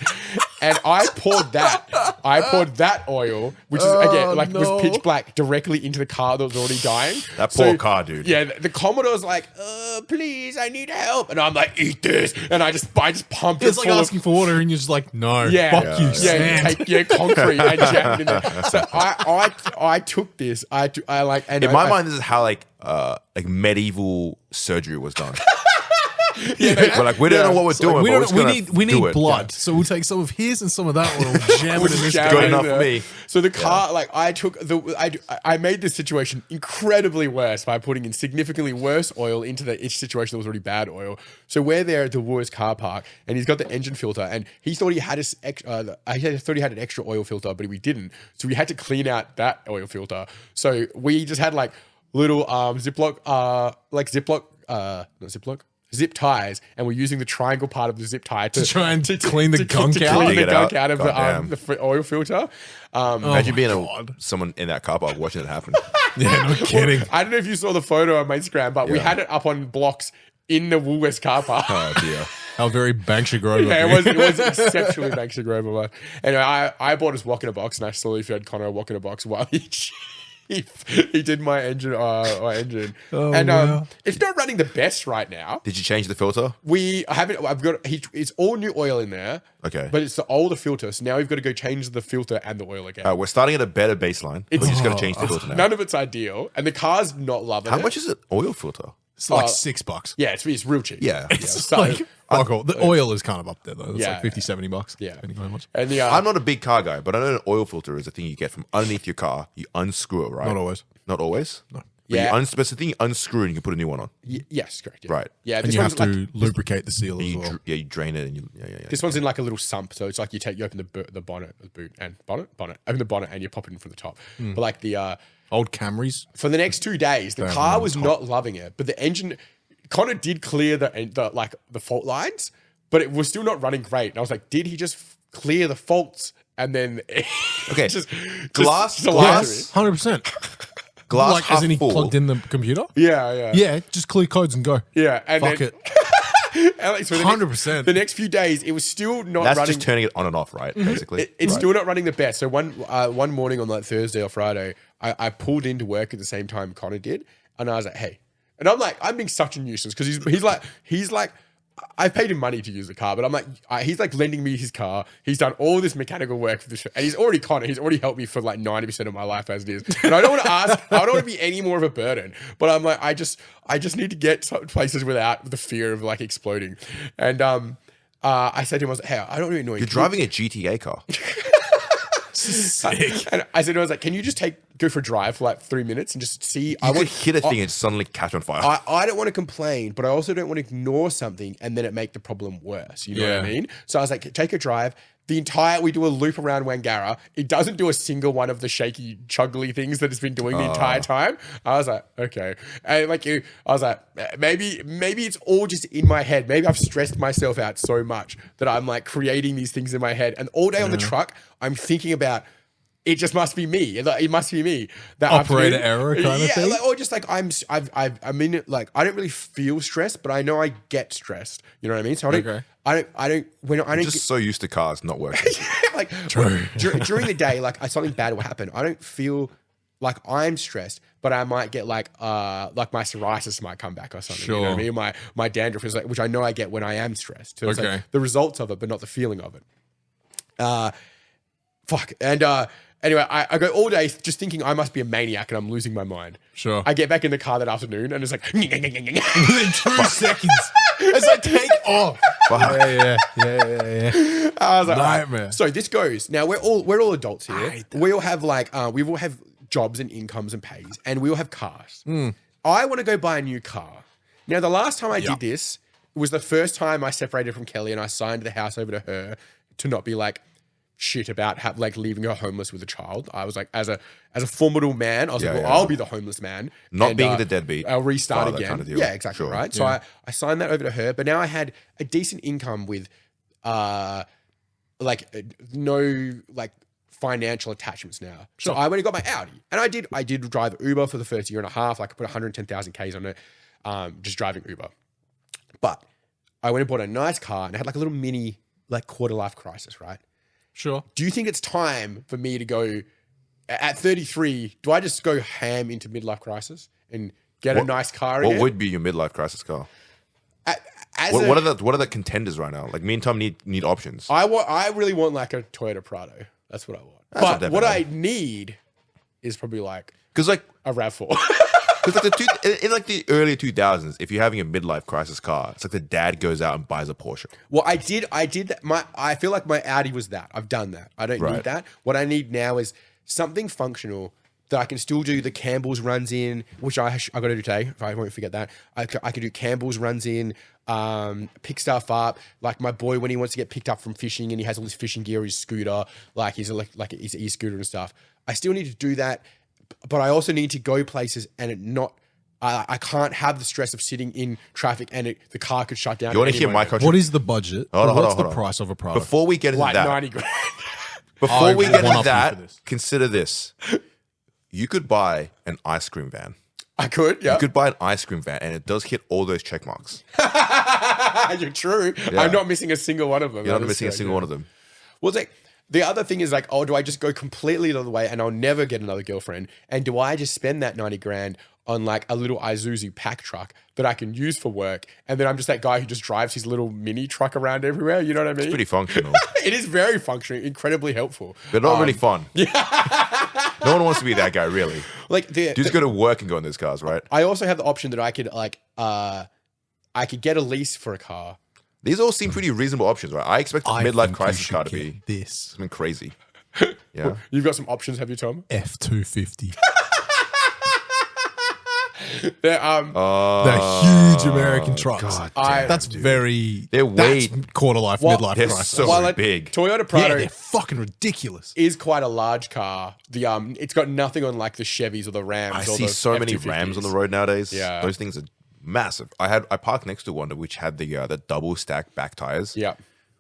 C: And I poured that oil, which is again was pitch black, directly into the car that was already dying.
B: That poor car, dude.
C: Yeah, the Commodore's like, please, I need help. And I'm like, eat this. And I just pumped it.
A: It's like asking for water and you're just like, no, fuck you,
C: sand.
A: you
C: take concrete and jam it in there. So I took this.
B: In my mind, this is how like medieval surgery was done. We're like, we don't know what we're doing.
A: We need blood, so we'll take some of his and some of that oil, jam it in this.
B: Good enough for me.
C: So the car, I made this situation incredibly worse by putting in significantly worse oil into each situation that was already bad oil. So we're there at the Woolworths car park, and he's got the engine filter, and he thought he had an extra oil filter, but we didn't. So we had to clean out that oil filter. So we just had like little zip ties, and we're using the triangle part of the zip tie to
A: try and clean the gunk out.
C: Clean the gunk out of the oil filter.
B: Imagine being someone in that car park watching it happen.
A: Yeah, no kidding.
C: I don't know if you saw the photo on my Instagram, but we had it up on blocks in the Woolworths car park.
B: Oh dear.
A: How very Banksia Grove.
C: Yeah, it was exceptionally Banksia Grove of us. Anyway, I bought us walk in a box, and I slowly fed Connor a walk in a box while he did my engine. It's not running the best right now.
B: Did you change the filter?
C: It's all new oil in there.
B: Okay.
C: But it's the older filter. So now we've got to go change the filter and the oil again.
B: We're starting at a better baseline. We're just going to change the filter now.
C: None of it's ideal. And the car's not loving it.
B: How much is an oil filter?
A: It's like $6.
C: Yeah, it's real cheap.
B: Yeah.
A: It's like, the oil is kind of up there though. It's like $50-$70.
C: Yeah.
A: Depending on how much.
C: And
B: I'm not a big car guy, but I know an oil filter is a thing you get from underneath your car. You unscrew it, right?
A: Not always.
B: Not always?
A: No.
C: Yeah.
B: That's the thing. You unscrew and you can put a new one on.
C: Yes, correct. Yeah.
B: Right.
C: Yeah,
A: And
C: this
A: you
C: one's
A: have to lubricate the seal as well.
B: You drain it and you.
C: This one's in like a little sump, so it's like you open the bonnet, the boot, and open the bonnet, and you pop it in from the top. But like the
A: Old Camrys.
C: for the next 2 days, the car was not loving it, but the engine, Connor did clear the fault lines, but it was still not running great. And I was like, did he just clear the faults and then
B: Okay.
C: glass
A: 100%.
B: Glass
A: Like,
B: half
A: as in he
B: full.
A: plugged in the computer?
C: Yeah.
A: Yeah, just clear codes and go.
C: Yeah, and
A: Fuck
C: then,
A: it.
C: Alex, for the
A: 100%.
C: The next few days, it was still not
B: That's
C: running.
B: just turning it on and off, right? Basically,
C: It's still not running the best. So one morning on like Thursday or Friday, I pulled into work at the same time Connor did, and I was like, hey, and I'm being such a nuisance because he's like. I paid him money to use the car, but I'm like, he's like lending me his car. He's done all this mechanical work for this, and he's already Connor. He's already helped me for like 90% of my life as it is. And I don't want to ask. I don't want to be any more of a burden. But I'm like, I just need to get some places without the fear of like exploding. And I said to him, I was like, hey, I don't really know.
B: you're driving a GTA car.
A: Sick.
C: And I said, I was like, can you just go for a drive for like 3 minutes and just see?
B: You could hit a thing and suddenly catch on fire.
C: I don't want to complain, but I also don't want to ignore something and then it make the problem worse. You know what I
A: Yeah.
C: mean? So I was like, take a drive. We do a loop around Wangara. It doesn't do a single one of the shaky, chuggly things that it's been doing the entire time. I was like, okay. And I was like, maybe it's all just in my head. Maybe I've stressed myself out so much that I'm like creating these things in my head. And all day on the truck, I'm thinking about, it just must be me. It must be me. That
A: Operator
C: afternoon.
A: error kind of thing?
C: Like, or just like I'm in it. Like I don't really feel stressed, but I know I get stressed. You know what I mean? So I don't.
B: I'm just so used to cars not working.
C: like during the day, like something bad will happen. I don't feel like I'm stressed, but I might get like my psoriasis might come back or something. You know what I mean? My dandruff is like, which I know I get when I am stressed. So it's like the results of it, but not the feeling of it. Fuck. And anyway, I go all day just thinking I must be a maniac and I'm losing my mind.
A: Sure.
C: I get back in the car that afternoon and it's like
A: Within 2 seconds. It's like, take off. Yeah.
C: I was like,
A: Nightmare.
C: right. So this goes. Now we're all adults here. We all have we all have jobs and incomes and pays, and we all have cars. I want to go buy a new car. Now the last time I did this, it was the first time I separated from Kelly and I signed the house over to her to not be like shit about leaving her homeless with a child. I was like, as a formidable man, I was like, I'll be the homeless man.
B: Not being the deadbeat.
C: I'll restart
B: father
C: again.
B: kind of deal.
C: Yeah, exactly.
B: Sure.
C: Right. So I signed that over to her, but now I had a decent income with no financial attachments now. So I went and got my Audi, and I did drive Uber for the first year and a half. Like I put 110,000 Ks on it, just driving Uber. But I went and bought a nice car and I had like a little mini quarter life crisis, right?
A: Sure.
C: Do you think it's time for me to go at 33? Do I just go ham into midlife crisis and get a nice car?
B: What would be your midlife crisis car? What are the contenders right now? Like me and Tom need options.
C: I really want like a Toyota Prado. That's what I want. But what I need is probably
B: because
C: a RAV4.
B: Because in the early 2000s, if you're having a midlife crisis car, it's like the dad goes out and buys a Porsche.
C: Well, I did that. I feel like my Audi was that. I've done that. I don't need that. What I need now is something functional that I can still do the Campbell's runs in, which I got to do today. I won't forget that. I can do Campbell's runs in, pick stuff up. Like my boy, when he wants to get picked up from fishing and he has all this fishing gear, his scooter, like his e-scooter and stuff. I still need to do that. But I also need to go places and I can't have the stress of sitting in traffic and the car could shut down.
B: You want to hear my contribution?
A: What is the budget? What's the price of a product?
B: Before we get into that,
C: 90 grand.
B: Before we get into that,
A: this.
B: consider this. You could buy an ice cream van.
C: I could, yeah.
B: You could buy an ice cream van and it does hit all those check marks.
C: You're true.
B: Yeah.
C: I'm not missing a single one of them.
B: You're not missing a single one of them.
C: Well, it's like, the other thing is do I just go completely the other way and I'll never get another girlfriend? And do I just spend that 90 grand on a little Isuzu pack truck that I can use for work? And then I'm just that guy who just drives his little mini truck around everywhere. You know what I mean?
B: It's pretty functional.
C: It is very functional, incredibly helpful.
B: But not really fun. No one wants to be that guy, really. Dudes go to work and go in those cars, right?
C: I also have the option that I could get a lease for a car.
B: These all seem pretty reasonable options, right? I expect a midlife crisis car to be
A: this
B: something crazy. Yeah.
C: You've got some options, have you, Tom?
A: F250. They're huge American trucks.
B: God
A: That's very.
B: They're way
A: quarter life,
C: Well,
A: midlife
B: they're
A: crisis.
B: so
C: Well,
B: big.
C: Toyota
A: yeah,
C: Prado
A: they're fucking ridiculous.
C: is quite a large car. The it's got nothing on like the Chevys or the Rams.
B: I
C: or
B: see
C: the
B: so many
C: F250s.
B: Rams on the road nowadays.
C: Yeah.
B: Those things are massive. I parked next to one which had the double stack back tires.
C: Yeah,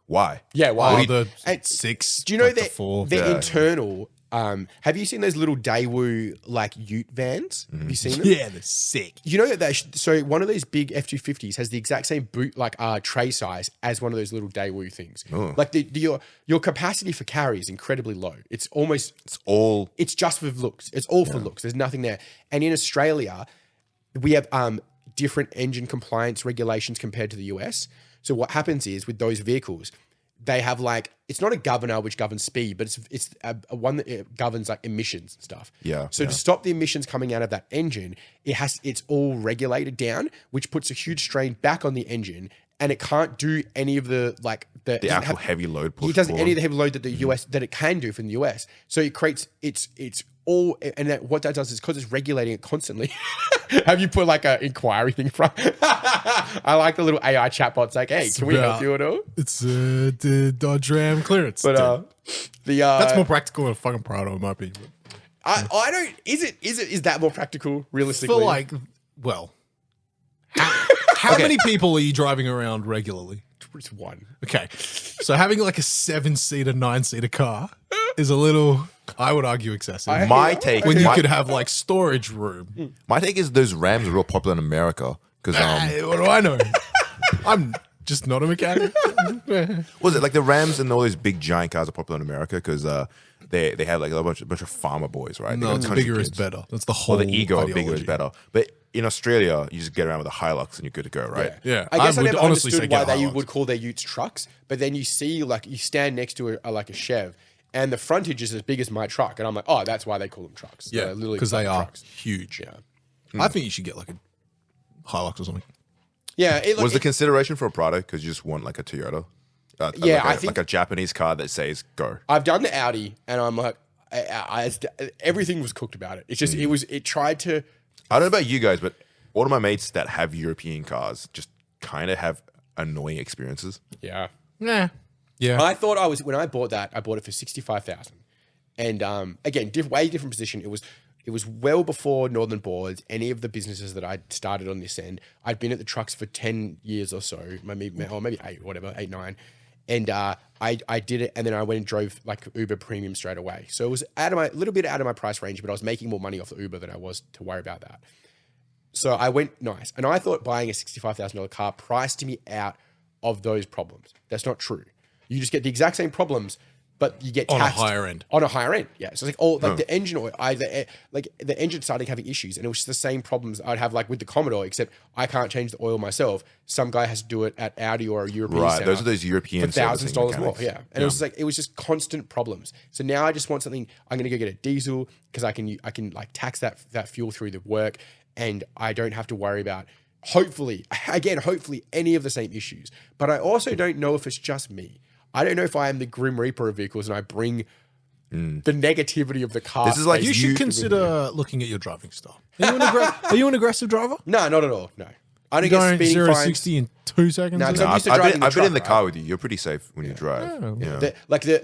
B: Why?
C: yeah. Wow.
A: Oh, the
C: And
A: 6.
C: do you know
A: like the
C: that
A: 4.
C: they're internal? Have you seen those little Daewoo like Ute vans? Have you seen them?
A: Yeah, they're sick.
C: You know that so one of those big F250s has the exact same boot like tray size as one of those little Daewoo things.
B: Oh.
C: Like your capacity for carry is incredibly low. It's just for looks. It's all for looks. There's nothing there. And in Australia, we have different engine compliance regulations compared to the US. So what happens is with those vehicles, they have like, it's not a governor which governs speed, but it's a one that governs like emissions and stuff.
B: Yeah,
C: So to stop the emissions coming out of that engine, it's all regulated down, which puts a huge strain back on the engine, and it can't do any of the like
B: The actual heavy load push.
C: it doesn't
B: forward.
C: any of the heavy load that the US that it can do from the US. So it creates it's all, and what that does is because it's regulating it constantly. Have you put like an inquiry thing from? I like the little AI chatbots like, hey, can we help you at all?
A: It's the Dodge Ram clearance.
C: But
A: that's more practical than a fucking Prado, in my opinion.
C: I don't. Is that more practical realistically?
A: For like, well, how many people are you driving around regularly?
C: It's one.
A: Okay, so having like a 7-seater, 9-seater car is a little, I would argue, excessive.
B: My take,
A: when you
B: my,
A: could have like storage room.
B: my take is those Rams are real popular in America because
A: What do I know? I'm just not a mechanic.
B: was it like the Rams and all those big giant cars are popular in America because they have like a bunch of farmer boys, right? They
A: No,
B: got
A: it's
B: country
A: bigger is
B: kids.
A: better. That's the whole.
B: Or the ego of bigger is
A: ideology.
B: better. But in Australia, you just get around with a Hilux and you're good to go, right?
A: Yeah,
C: I guess I,
A: would
C: never
A: honestly
C: understood
A: say
C: why
A: get a
C: they
A: Hilux.
C: would call their utes trucks, but then you see like you stand next to like a Chev, and the frontage is as big as my truck, and I'm like, oh, that's why they call them trucks.
A: Yeah,
C: They're literally
A: because they are
C: trucks.
A: huge.
C: Yeah,
A: I think you should get like a Hilux or something.
C: yeah.
B: Was the consideration for a Prado because you just want like a Toyota?
C: Yeah,
B: like
C: I think-
B: like a Japanese car that says go.
C: I've done the Audi, and I'm like, everything was cooked about it. It's just it tried to.
B: I don't know about you guys, but all of my mates that have European cars just kind of have annoying experiences.
C: Yeah.
A: Nah. Yeah.
C: I thought when I bought that, I bought it for 65,000, and again, way different position. It was well before Northern Boards, any of the businesses that I'd started on this end. I'd been at the trucks for 10 years or so, maybe 8, whatever, 8, 9, and I did it, and then I went and drove like Uber Premium straight away. So it was little bit out of my price range, but I was making more money off the Uber than I was to worry about that. So I went nice, and I thought buying a $65,000 car priced me out of those problems. That's not true. You just get the exact same problems, but you get
A: On a
C: taxed
A: higher end.
C: On a higher end, yeah. So it's like the engine oil, the engine started having issues, and it was just the same problems I'd have like with the Commodore, except I can't change the oil myself. Some guy has to do it at Audi or a European
B: Right,
C: center
B: those are those European
C: for thousands of dollars more.
B: servicing
C: Yeah, and it was just constant problems. So now I just want something. I'm going to go get a diesel because I can like tax that fuel through the work, and I don't have to worry about. Hopefully any of the same issues. But I also don't know if it's just me. I don't know if I am the Grim Reaper of vehicles and I bring the negativity of the car.
B: This is like
A: You should consider looking at your driving style. Are you an aggressive driver?
C: No, not at all. No. I don't
A: You're
C: get
A: going
C: speeding
A: 0 to
C: fines.
A: 60 in 2 seconds?
C: No,
A: or
C: 'cause
A: something?
C: I'm used to driving the
B: I've been in the
C: truck,
B: car
C: right?
B: with you. You're pretty safe when you drive.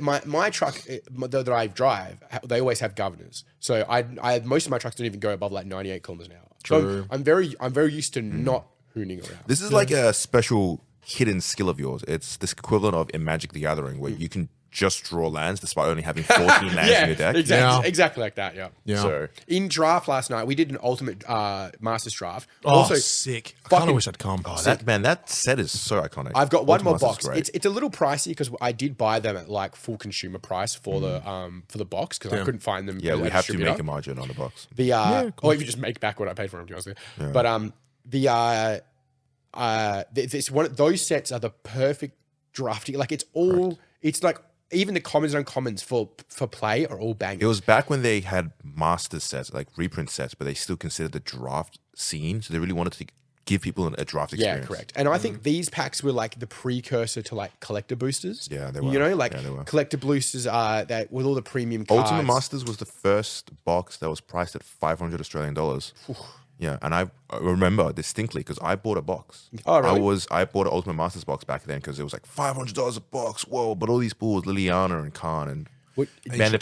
C: My truck that I drive, they always have governors. So I most of my trucks don't even go above like 98 kilometers an hour.
A: True.
C: So I'm very used to not hooning around.
B: This is like a special hidden skill of yours. It's this equivalent of in Magic the Gathering where you can just draw lands despite only having 14 lands in your deck.
C: Exactly like that. Yeah.
A: Yeah.
B: So
C: In draft last night, we did an ultimate Masters draft.
A: Oh,
C: Also,
A: sick. I kind
C: fucking-
A: of wish I'd come.
B: that set is so iconic.
C: I've got one more
B: Ultimate
C: box.
B: Masters is great.
C: It's a little pricey because I did buy them at like full consumer price for the box because I couldn't find them.
B: Yeah,
C: at
B: we
C: a
B: have to
C: distributor.
B: make a margin on the box.
C: Or if you just make back what I paid for them, to be honest with you. But this one those sets are the perfect drafting. Like it's like even the commons and uncommons for play are all banging.
B: It was back when they had master sets, like reprint sets, but they still considered the draft scene. So they really wanted to give people a draft experience.
C: Yeah, correct. And I think these packs were like the precursor to like collector boosters.
B: Yeah, they were.
C: You know, like
B: Yeah, they were.
C: collector boosters are that with all the premium cards.
B: Ultimate Masters was the first box that was priced at 500 Australian dollars. Yeah, and I remember distinctly because I bought a box.
C: Oh, really?
B: I bought an Ultimate Masters box back then because it was like $500 a box. Whoa! But all these pools, Liliana and Khan and
C: What-
B: man,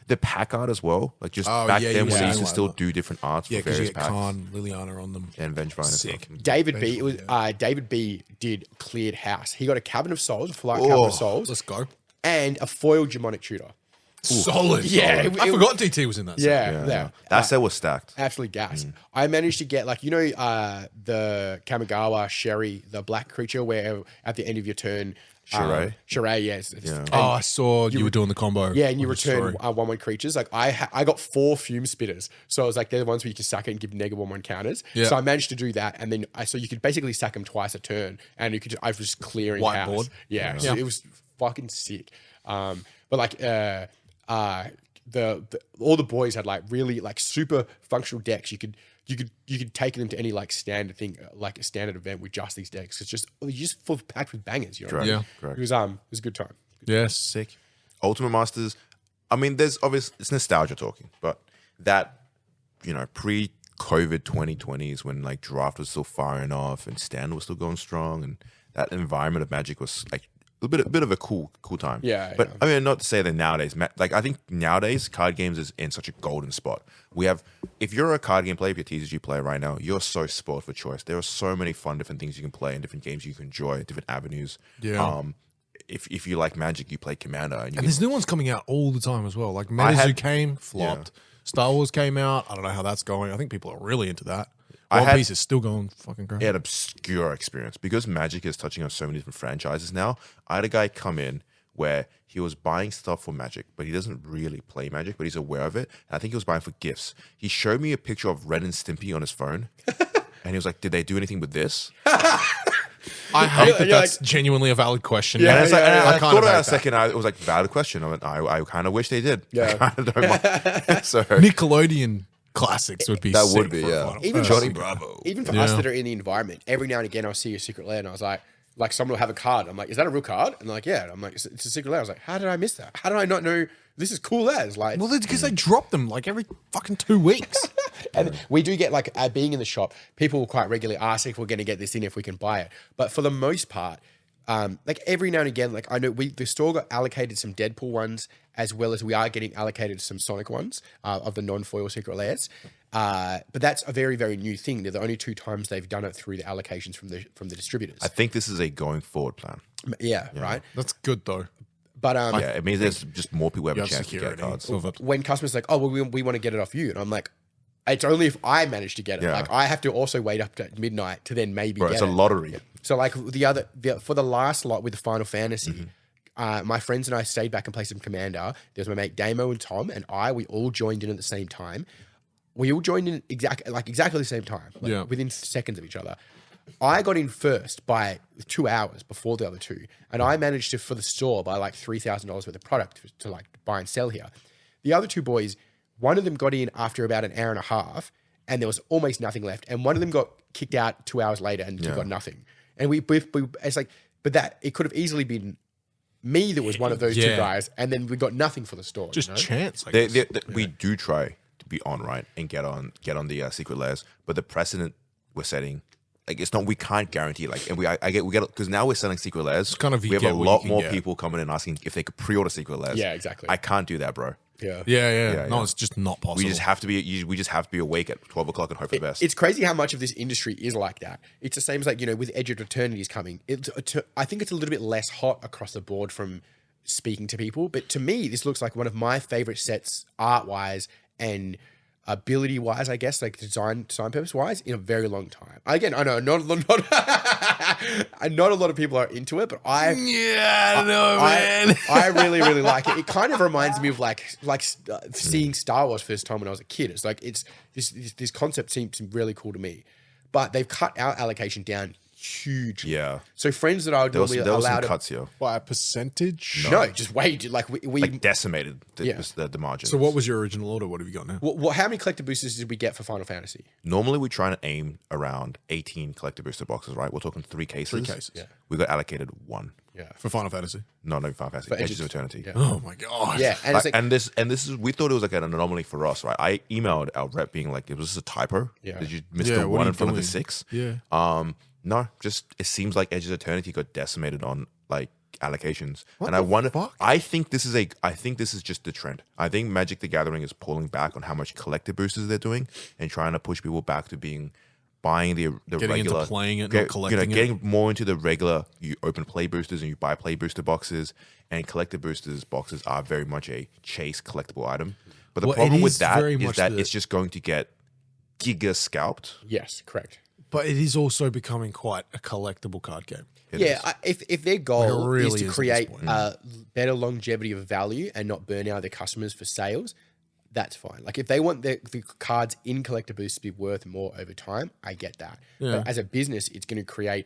B: the pack art as well. Like just back
A: yeah,
B: then
A: you
B: when they
A: were
B: used to
A: saying
B: still
A: like
B: do different arts
A: Yeah,
B: for
A: because you
B: various
A: get
B: packs
A: Khan, Liliana on them.
B: and Vengevine.
A: Sick.
B: And stuff.
C: David B did cleared house. He got a Cabinet of Souls, a Flight Cabinet of Souls,
A: Let's go.
C: and a foil Demonic Tutor.
A: Solid.
C: Yeah,
A: Solid. I forgot DT was in that. set.
C: Yeah.
B: That set was stacked.
C: Absolutely gas. I managed to get the Kamigawa Sherry, the black creature, where at the end of your turn,
B: Shirai?
C: yes.
A: Oh, I saw you were doing the combo.
C: Yeah, and you
A: on the
C: return
A: story.
C: 1/1 creatures. Like I got 4 Fume Spitters, so it was like they're the ones where you can sack it and give negative 1/1 counters.
A: Yeah.
C: So I managed to do that, and then so you could basically sack them twice a turn, and I was just clearing
A: Whiteboard.
C: house. Yeah, so it was fucking sick. But like all the boys had like really like super functional decks. You could take them to any like standard thing, like a standard event with just these decks. It's just you just full packed with bangers. You know, what I mean?
B: Correct.
C: It was a good time.
A: Yeah, sick.
B: Ultimate Masters. I mean, there's obvious. It's nostalgia talking, but that pre-COVID 2020s when like draft was still firing off and stand was still going strong, and that environment of Magic was like a bit of a cool time.
C: Yeah,
B: but
C: yeah.
B: I mean, not to say that nowadays, like I think nowadays card games is in such a golden spot. If you're a card game player, if you're a TCG player right now, you're so spoiled for choice. There are so many fun different things you can play and different games you can enjoy, different avenues.
A: Yeah.
B: If you like Magic, you play Commander, and
A: there's new ones coming out all the time as well. Like Metazu came, flopped. Star Wars came out. I don't know how that's going. I think people are really into that. One Piece is still going fucking crazy.
B: I had an obscure experience because Magic is touching on so many different franchises now. I had a guy come in where he was buying stuff for Magic, but he doesn't really play Magic, but he's aware of it. And I think he was buying for gifts. He showed me a picture of Ren and Stimpy on his phone, and he was like, "Did they do anything with this?"
A: I hate that that's genuinely a valid question.
B: And it's like, and I
A: kind
B: thought
A: of
B: about it
A: hate
B: a second. It was like valid question. I kind of wish they did.
C: Yeah.
B: I kind of don't mind. So
A: Nickelodeon classics would be
B: That
A: sick
B: would be,
A: for a
B: yeah.
A: final.
C: Even
B: Johnny Bravo.
C: Even for us that are in the environment, every now and again I'll see a secret lair and I was like someone will have a card. I'm like, is that a real card? And they're like, yeah. I'm like, it's a secret lair. I was like, how did I miss that? How did I not know this is cool as? Like,
A: Well, because they drop them like every fucking 2 weeks.
C: and we do get like being in the shop, people will quite regularly ask if we're going to get this in, if we can buy it. But for the most part, like every now and again, like I know the store got allocated some Deadpool ones, as well as we are getting allocated some Sonic ones of the non-foil secret lairs. But that's a very, very new thing. They're the only 2 times they've done it through the allocations from the distributors.
B: I think this is a going forward plan.
C: Yeah, right.
A: That's good though.
C: But
B: Yeah, it means there's just more people have
A: You
B: a
A: have
B: chance to get
A: security
B: cards.
A: of it.
C: when customers are like, oh, well, we want to get it off you, and I'm like, it's only if I manage to get it.
B: Yeah.
C: Like I have to also wait up to midnight to then maybe
B: Bro,
C: get
B: it's a
C: it.
B: lottery.
C: So like for the last lot with the Final Fantasy, my friends and I stayed back and played some Commander. There was my mate Damo and Tom and we all joined in at the same time. We all joined in exactly the same time, within seconds of each other. I got in first by 2 hours before the other 2, and I managed to, for the store, buy like $3,000 worth of product to like buy and sell here. The other 2 boys, one of them got in after about an hour and a half, and there was almost nothing left, and one of them got kicked out 2 hours later and got nothing. And we it's like, but that it could have easily been me that was one of those 2 guys, and then we got nothing for the store.
A: Just
C: you know?
A: chance. I guess.
B: We do try to be on right and get on the secret layers, but the precedent we're setting, like it's not. We can't guarantee. Like, and we get because now we're selling secret layers.
A: kind of
B: we have
A: get
B: a
A: what
B: lot
A: you can
B: more
A: get.
B: people coming in asking if they could pre-order secret layers.
C: Yeah, exactly.
B: I can't do that, bro.
C: Yeah.
A: Yeah. No,
B: yeah.
A: it's just not possible.
B: We just have to be awake at 12 o'clock and hope for the best.
C: It's crazy how much of this industry is like that. It's the same as like, with Edge of Eternity's coming. I think it's a little bit less hot across the board from speaking to people. But to me, this looks like one of my favorite sets art-wise and ability-wise, I guess, like design purpose-wise, in a very long time. Again, I know not a lot of people are into it, but I
A: don't know, man.
C: I really, really like it. It kind of reminds me of like seeing Star Wars first time when I was a kid. It's like this concept seems really cool to me, but they've cut our allocation down hugely.
B: Yeah.
C: So friends that I would
B: There was
C: normally
B: some
C: allow to
B: cuts here.
A: By a percentage?
C: no, just wait. Like we
B: Like decimated
C: Yeah.
B: the margin.
A: So what was your original order? What have you got now?
C: how many collector boosters did we get for Final Fantasy?
B: Normally we try to aim around 18 collector booster boxes, right? We're talking 3 cases.
A: 3 cases. Yeah.
B: We got allocated 1.
A: For Final Fantasy.
B: No, Final Fantasy. Edges of Eternity.
C: Yeah.
A: Oh my god.
C: Yeah, and
B: Like,
C: it's like,
B: and this is we thought it was like an anomaly for us, right? I emailed our rep being like, "It was just a typo.
C: Yeah.
B: Did you miss
A: Yeah,
B: the
A: what are
B: one
A: you
B: in front of the
A: doing?
B: 6?"
A: Yeah.
B: No, just it seems like Edges of Eternity got decimated on like allocations, and
A: the
B: I wonder.
A: fuck?
B: I think this is just the trend. I think Magic the Gathering is pulling back on how much collector boosters they're doing and trying to push people back to buying the
A: Getting
B: regular,
A: into playing it, not collecting it.
B: getting more into the regular. You open play boosters and you buy play booster boxes, and collector boosters boxes are very much a chase collectible item. But the
A: Well, it
B: problem with
A: is
B: that
A: very
B: is
A: much
B: that
A: the-
B: it's just going to get giga scalped.
C: yes, correct.
A: But it is also becoming quite a collectible card game.
B: It
C: Yeah,
B: is.
C: if their goal
A: really
C: is
A: is
C: to
A: at this
C: create
A: point.
C: better longevity of value and not burn out their customers for sales, that's fine. Like if they want the cards in collector boosts to be worth more over time, I get that.
A: Yeah.
C: But as a business, it's going to create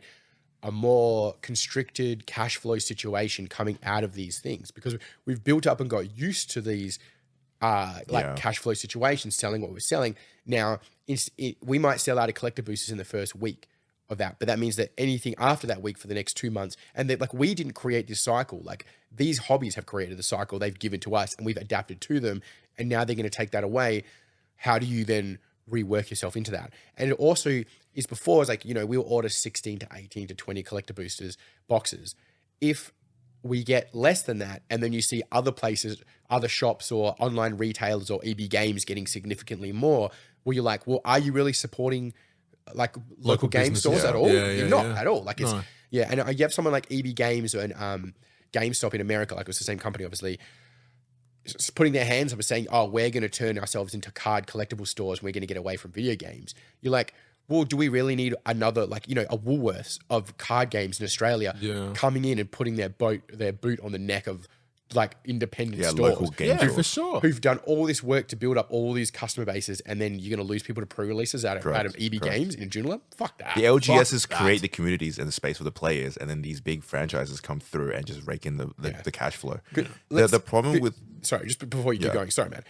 C: a more constricted cash flow situation coming out of these things because we've built up and got used to these cash flow situations, selling what we're selling. Now, we might sell out of collector boosters in the first week of that, but that means that anything after that week for the next 2 months, and that like we didn't create this cycle. Like these hobbies have created the cycle they've given to us, and we've adapted to them, and now they're going to take that away. How do you then rework yourself into that? And it also is before, it's like, you know, we'll order 16 to 18 to 20 collector boosters boxes. If we get less than that, and then you see other places, other shops or online retailers or EB Games getting significantly more, well, you're like, well, are you really supporting like local game
A: businesses?
C: stores
A: Yeah.
C: at all?
A: Yeah,
C: You're
A: yeah,
C: not
A: yeah.
C: at all. Like it's,
A: No.
C: yeah. And you have someone like EB Games and GameStop in America, like it was the same company, obviously, putting their hands up and saying, oh, we're going to turn ourselves into card collectible stores. And we're going to get away from video games. You're like, well, do we really need another, like, you know, a Woolworths of card games in Australia coming in and putting their boot on the neck of like independent stores?
B: Local game
A: Yeah,
B: stores.
A: for sure.
C: Who've done all this work to build up all these customer bases, and then you're going to lose people to pre-releases out of EB Games in Joondalup? Fuck that.
B: The LGSs create the communities and the space for the players, and then these big franchises come through and just rake in the cash flow. The problem with
C: Sorry, just before you keep going. Sorry, man.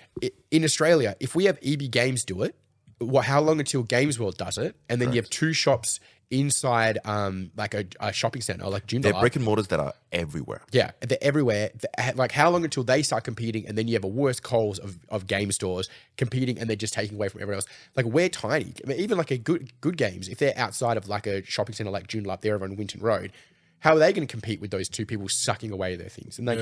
C: In Australia, if we have EB Games do it, how long until Games World does it? And then you have two shops inside like a shopping center, like Joondalup.
B: they're brick and mortars that are everywhere.
C: Yeah, they're everywhere. Like, how long until they start competing, and then you have a worse Coles of game stores competing, and they're just taking away from everyone else? Like, we're tiny. I mean, even like a good games, if they're outside of like a shopping center like Joondalup, they're over on Winton Road. How are they going to compete with those two people sucking away their things? And like,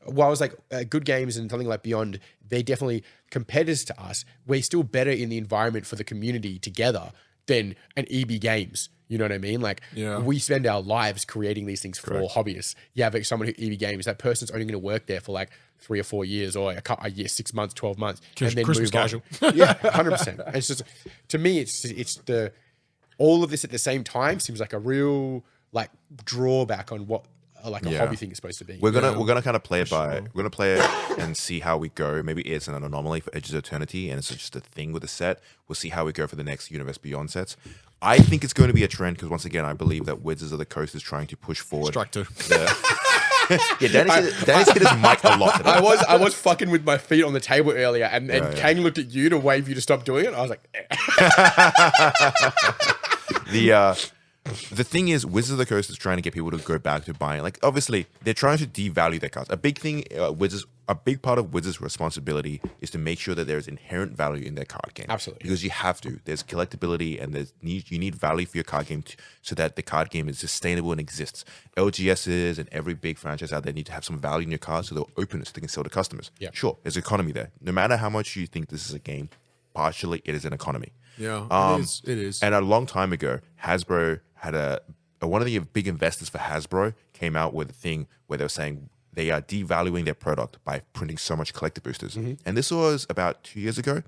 C: while I was like good games and something like Beyond, they're definitely competitors to us. We're still better in the environment for the community together than an EB Games. You know what I mean? Like, we spend our lives creating these things for hobbyists. You have someone who EB Games, that person's only going to work there for like 3 or 4 years, or a year, 6 months, 12 months, and then
A: Christmas
C: move on.
A: casual.
C: Yeah, 100%. It's just, to me, it's all of this at the same time seems like a real like drawback on what like a hobby thing is supposed to be.
B: We're gonna kind of play it by. We're gonna play it and see how we go. Maybe it's an anomaly for Edges of Eternity, and it's just a thing with the set. We'll see how we go for the next Universe Beyond sets. I think it's going to be a trend because once again, I believe that Wizards of the Coast is trying to push forward.
A: Strike two.
B: Danny's hit his mic a lot today.
C: I was fucking with my feet on the table earlier, and Kang looked at you to wave you to stop doing it. I was like,
B: The thing is, Wizards of the Coast is trying to get people to go back to buying. Like, obviously, they're trying to devalue their cards. A big thing, a big part of Wizards' responsibility is to make sure that there is inherent value in their card game.
C: Absolutely.
B: Because you have to. There's collectability, and you need value for your card game so that the card game is sustainable and exists. LGSs and every big franchise out there need to have some value in your cards so they'll open it so they can sell to customers.
C: Yeah.
B: Sure, there's economy there. No matter how much you think this is a game, partially it is an economy.
A: Yeah, it is.
B: And a long time ago, Hasbro had one of the big investors for Hasbro came out with a thing where they were saying they are devaluing their product by printing so much collector boosters. And this was about 2 years ago.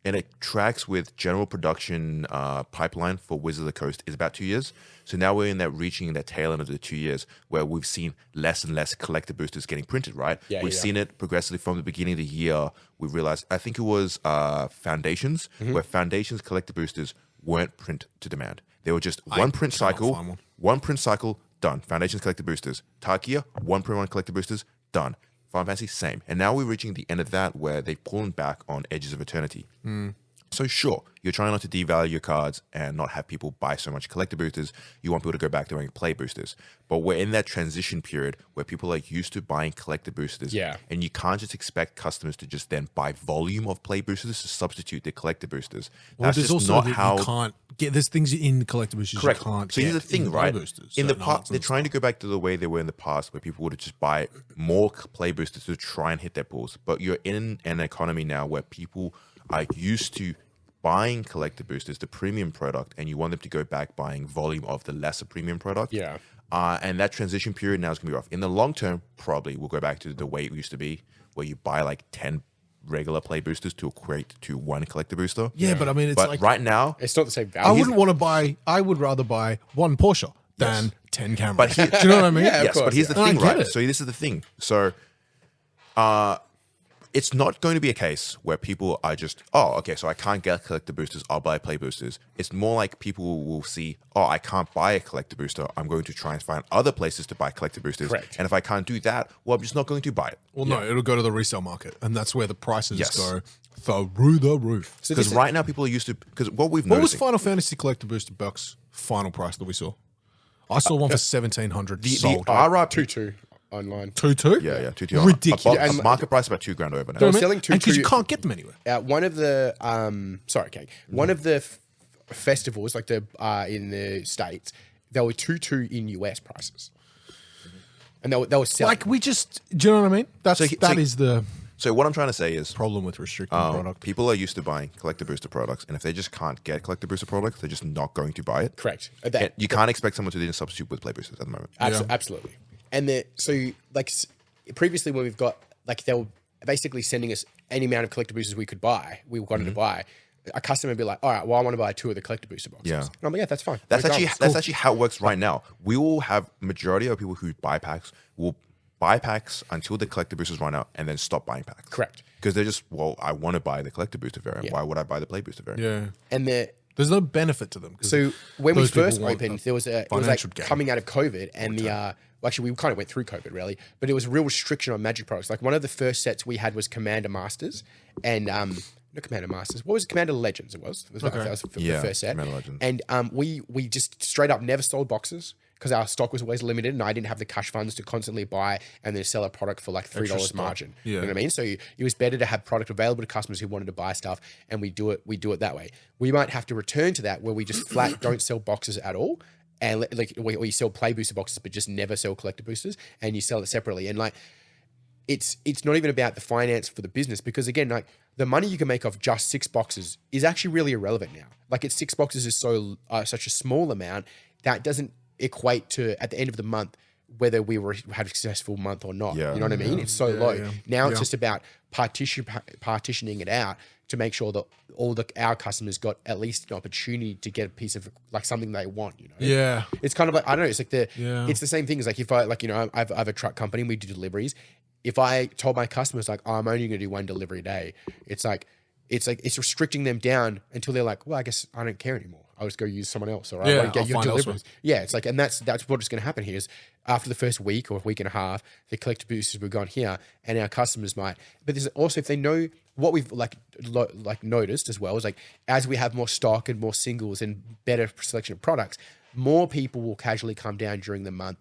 B: And it tracks with general production pipeline for Wizards of the Coast is about 2 years. So now we're reaching that tail end of the 2 years where we've seen less and less collector boosters getting printed, right? We've seen it progressively from the beginning of the year. We realized, I think it was Foundations, where Foundations collector boosters weren't print to demand. They were just one print cycle, done. Foundations collector boosters. Tarkia, one print, one collector boosters, done. Final Fantasy, same. And now we're reaching the end of that where they've pulled back on Edges of Eternity. So sure, you're trying not to devalue your cards and not have people buy so much collector boosters. You want people to go back to buying play boosters. But we're in that transition period where people are used to buying collector boosters.
C: Yeah.
B: And you can't just expect customers to just then buy volume of play boosters to substitute their collector boosters.
A: Well,
B: That's
A: there's
B: just
A: also
B: not
A: that
B: how...
A: you can't get. There's things in the collector boosters
B: Correct.
A: you can't
B: So
A: get.
B: here's the thing,
A: in
B: right?
A: boosters,
B: In the
A: certain
B: past,
A: arts
B: they're
A: and
B: trying to go back to the way they were in the past, where people would just buy more play boosters to try and hit their pools. But you're in an economy now where people are used to buying collector boosters, the premium product, and you want them to go back buying volume of the lesser premium product.
C: Yeah.
B: And that transition period now is going to be rough. In the long term, probably we'll go back to the way it used to be, where you buy like 10 regular play boosters to equate to one collector booster.
A: Yeah, but I mean, it's
B: But
A: like
B: right now,
C: It's not the same value.
A: I wouldn't want to buy. I would rather buy one Porsche than 10 cameras.
B: But here-
A: Do you know what I mean?
C: Yeah, of
B: yes,
C: course,
B: but here's the
A: And I
B: thing,
A: get
B: right?
A: it.
B: So this is the thing. So, it's not going to be a case where people are just, oh, okay, so I can't get collector boosters, I'll buy play boosters. It's more like people will see, oh, I can't buy a collector booster, I'm going to try and find other places to buy collector boosters.
C: Correct.
B: And if I can't do that, well, I'm just not going to buy it.
A: Well, no, it'll go to the resale market, and that's where the prices
B: Yes.
A: go through the roof.
C: So
B: Because
C: this-
B: right now people are used to, because what we've
A: What was
B: noticed.
A: Final Fantasy Collector Booster Bucks final price that we saw? I saw one for 1,700 sold.
B: The RRP
C: 2-2 online.
A: 2-2?
B: Yeah, 2
A: Ridiculous.
B: A market price about $2,000 over now.
C: They're
A: I mean,
C: selling
A: and because you
C: 2-2
A: can't get them anywhere.
C: One of the one of the festivals, like the in the States, there were 2-2 in US prices, and they were selling.
A: Like, we just, do you know what I mean? That is the
B: So what I'm trying to say is,
A: problem with restricting product.
B: people are used to buying collector booster products, and if they just can't get collector booster products, they're just not going to buy it.
C: Correct.
B: And you can't expect someone to then substitute with play boosters at the moment.
C: Absolutely. And previously when we've got like they were basically sending us any amount of collector boosters we could buy, we wanted to buy. A customer would be like, all right, well, I want to buy 2 of the collector booster boxes.
B: Yeah.
C: And I'm like, yeah, that's fine.
B: That's
C: Regardless.
B: actually how it works right now. We will have majority of people who buy packs will buy packs until the collector boosters run out and then stop buying packs.
C: Correct.
B: Because they're just, well, I want to buy the collector booster variant.
C: Yeah.
B: Why would I buy the play booster variant?
A: Yeah.
C: And
A: There's no benefit to them. 'cause
C: so when we
A: those people
C: first
A: want
C: opened,
A: a
C: there was it was
A: financial
C: like
A: gain.
C: coming out of COVID, and well, actually we kind of went through COVID really, but it was a real restriction on Magic products. Like one of the first sets we had was Commander Masters, and not Commander Masters. What was it? Commander Legends? It was. That was the
B: Yeah,
C: first set.
B: Commander Legends.
C: And we just straight up never sold boxes because our stock was always limited, and I didn't have the cash funds to constantly buy and then sell a product for like $3
A: stock.
C: margin.
A: Yeah.
C: You know what I mean? So it was better to have product available to customers who wanted to buy stuff, and we do it that way. We might have to return to that where we just flat don't sell boxes at all. And like we sell play booster boxes, but just never sell collector boosters, and you sell it separately. And like, it's not even about the finance for the business, because again, like the money you can make off just 6 boxes is actually really irrelevant now. Like it's 6 boxes is such a small amount that doesn't equate to at the end of the month whether we had a successful month or not.
B: Yeah.
C: You know what I mean? It's so low.
A: Yeah.
C: Now it's
A: Yeah.
C: just about partitioning it out to make sure that our customers got at least an opportunity to get a piece of like something they want. You know?
A: Yeah.
C: It's kind of like, I don't know, it's like
A: Yeah.
C: it's the same thing as like if I like, you know, I have a truck company and we do deliveries. If I told my customers like, oh, I'm only going to do 1 delivery a day, it's restricting them down until they're like, well, I guess I don't care anymore. I'll just go use someone else, or I
A: Yeah,
C: won't get
A: I'll
C: your
A: find
C: deliveries.
A: elsewhere.
C: Yeah, it's like, and that's what's going to happen here is after the first week or week and a half, the collector boosters will go on here, and our customers might. But there's also, if they know what we've like noticed as well is like as we have more stock and more singles and better selection of products, more people will casually come down during the month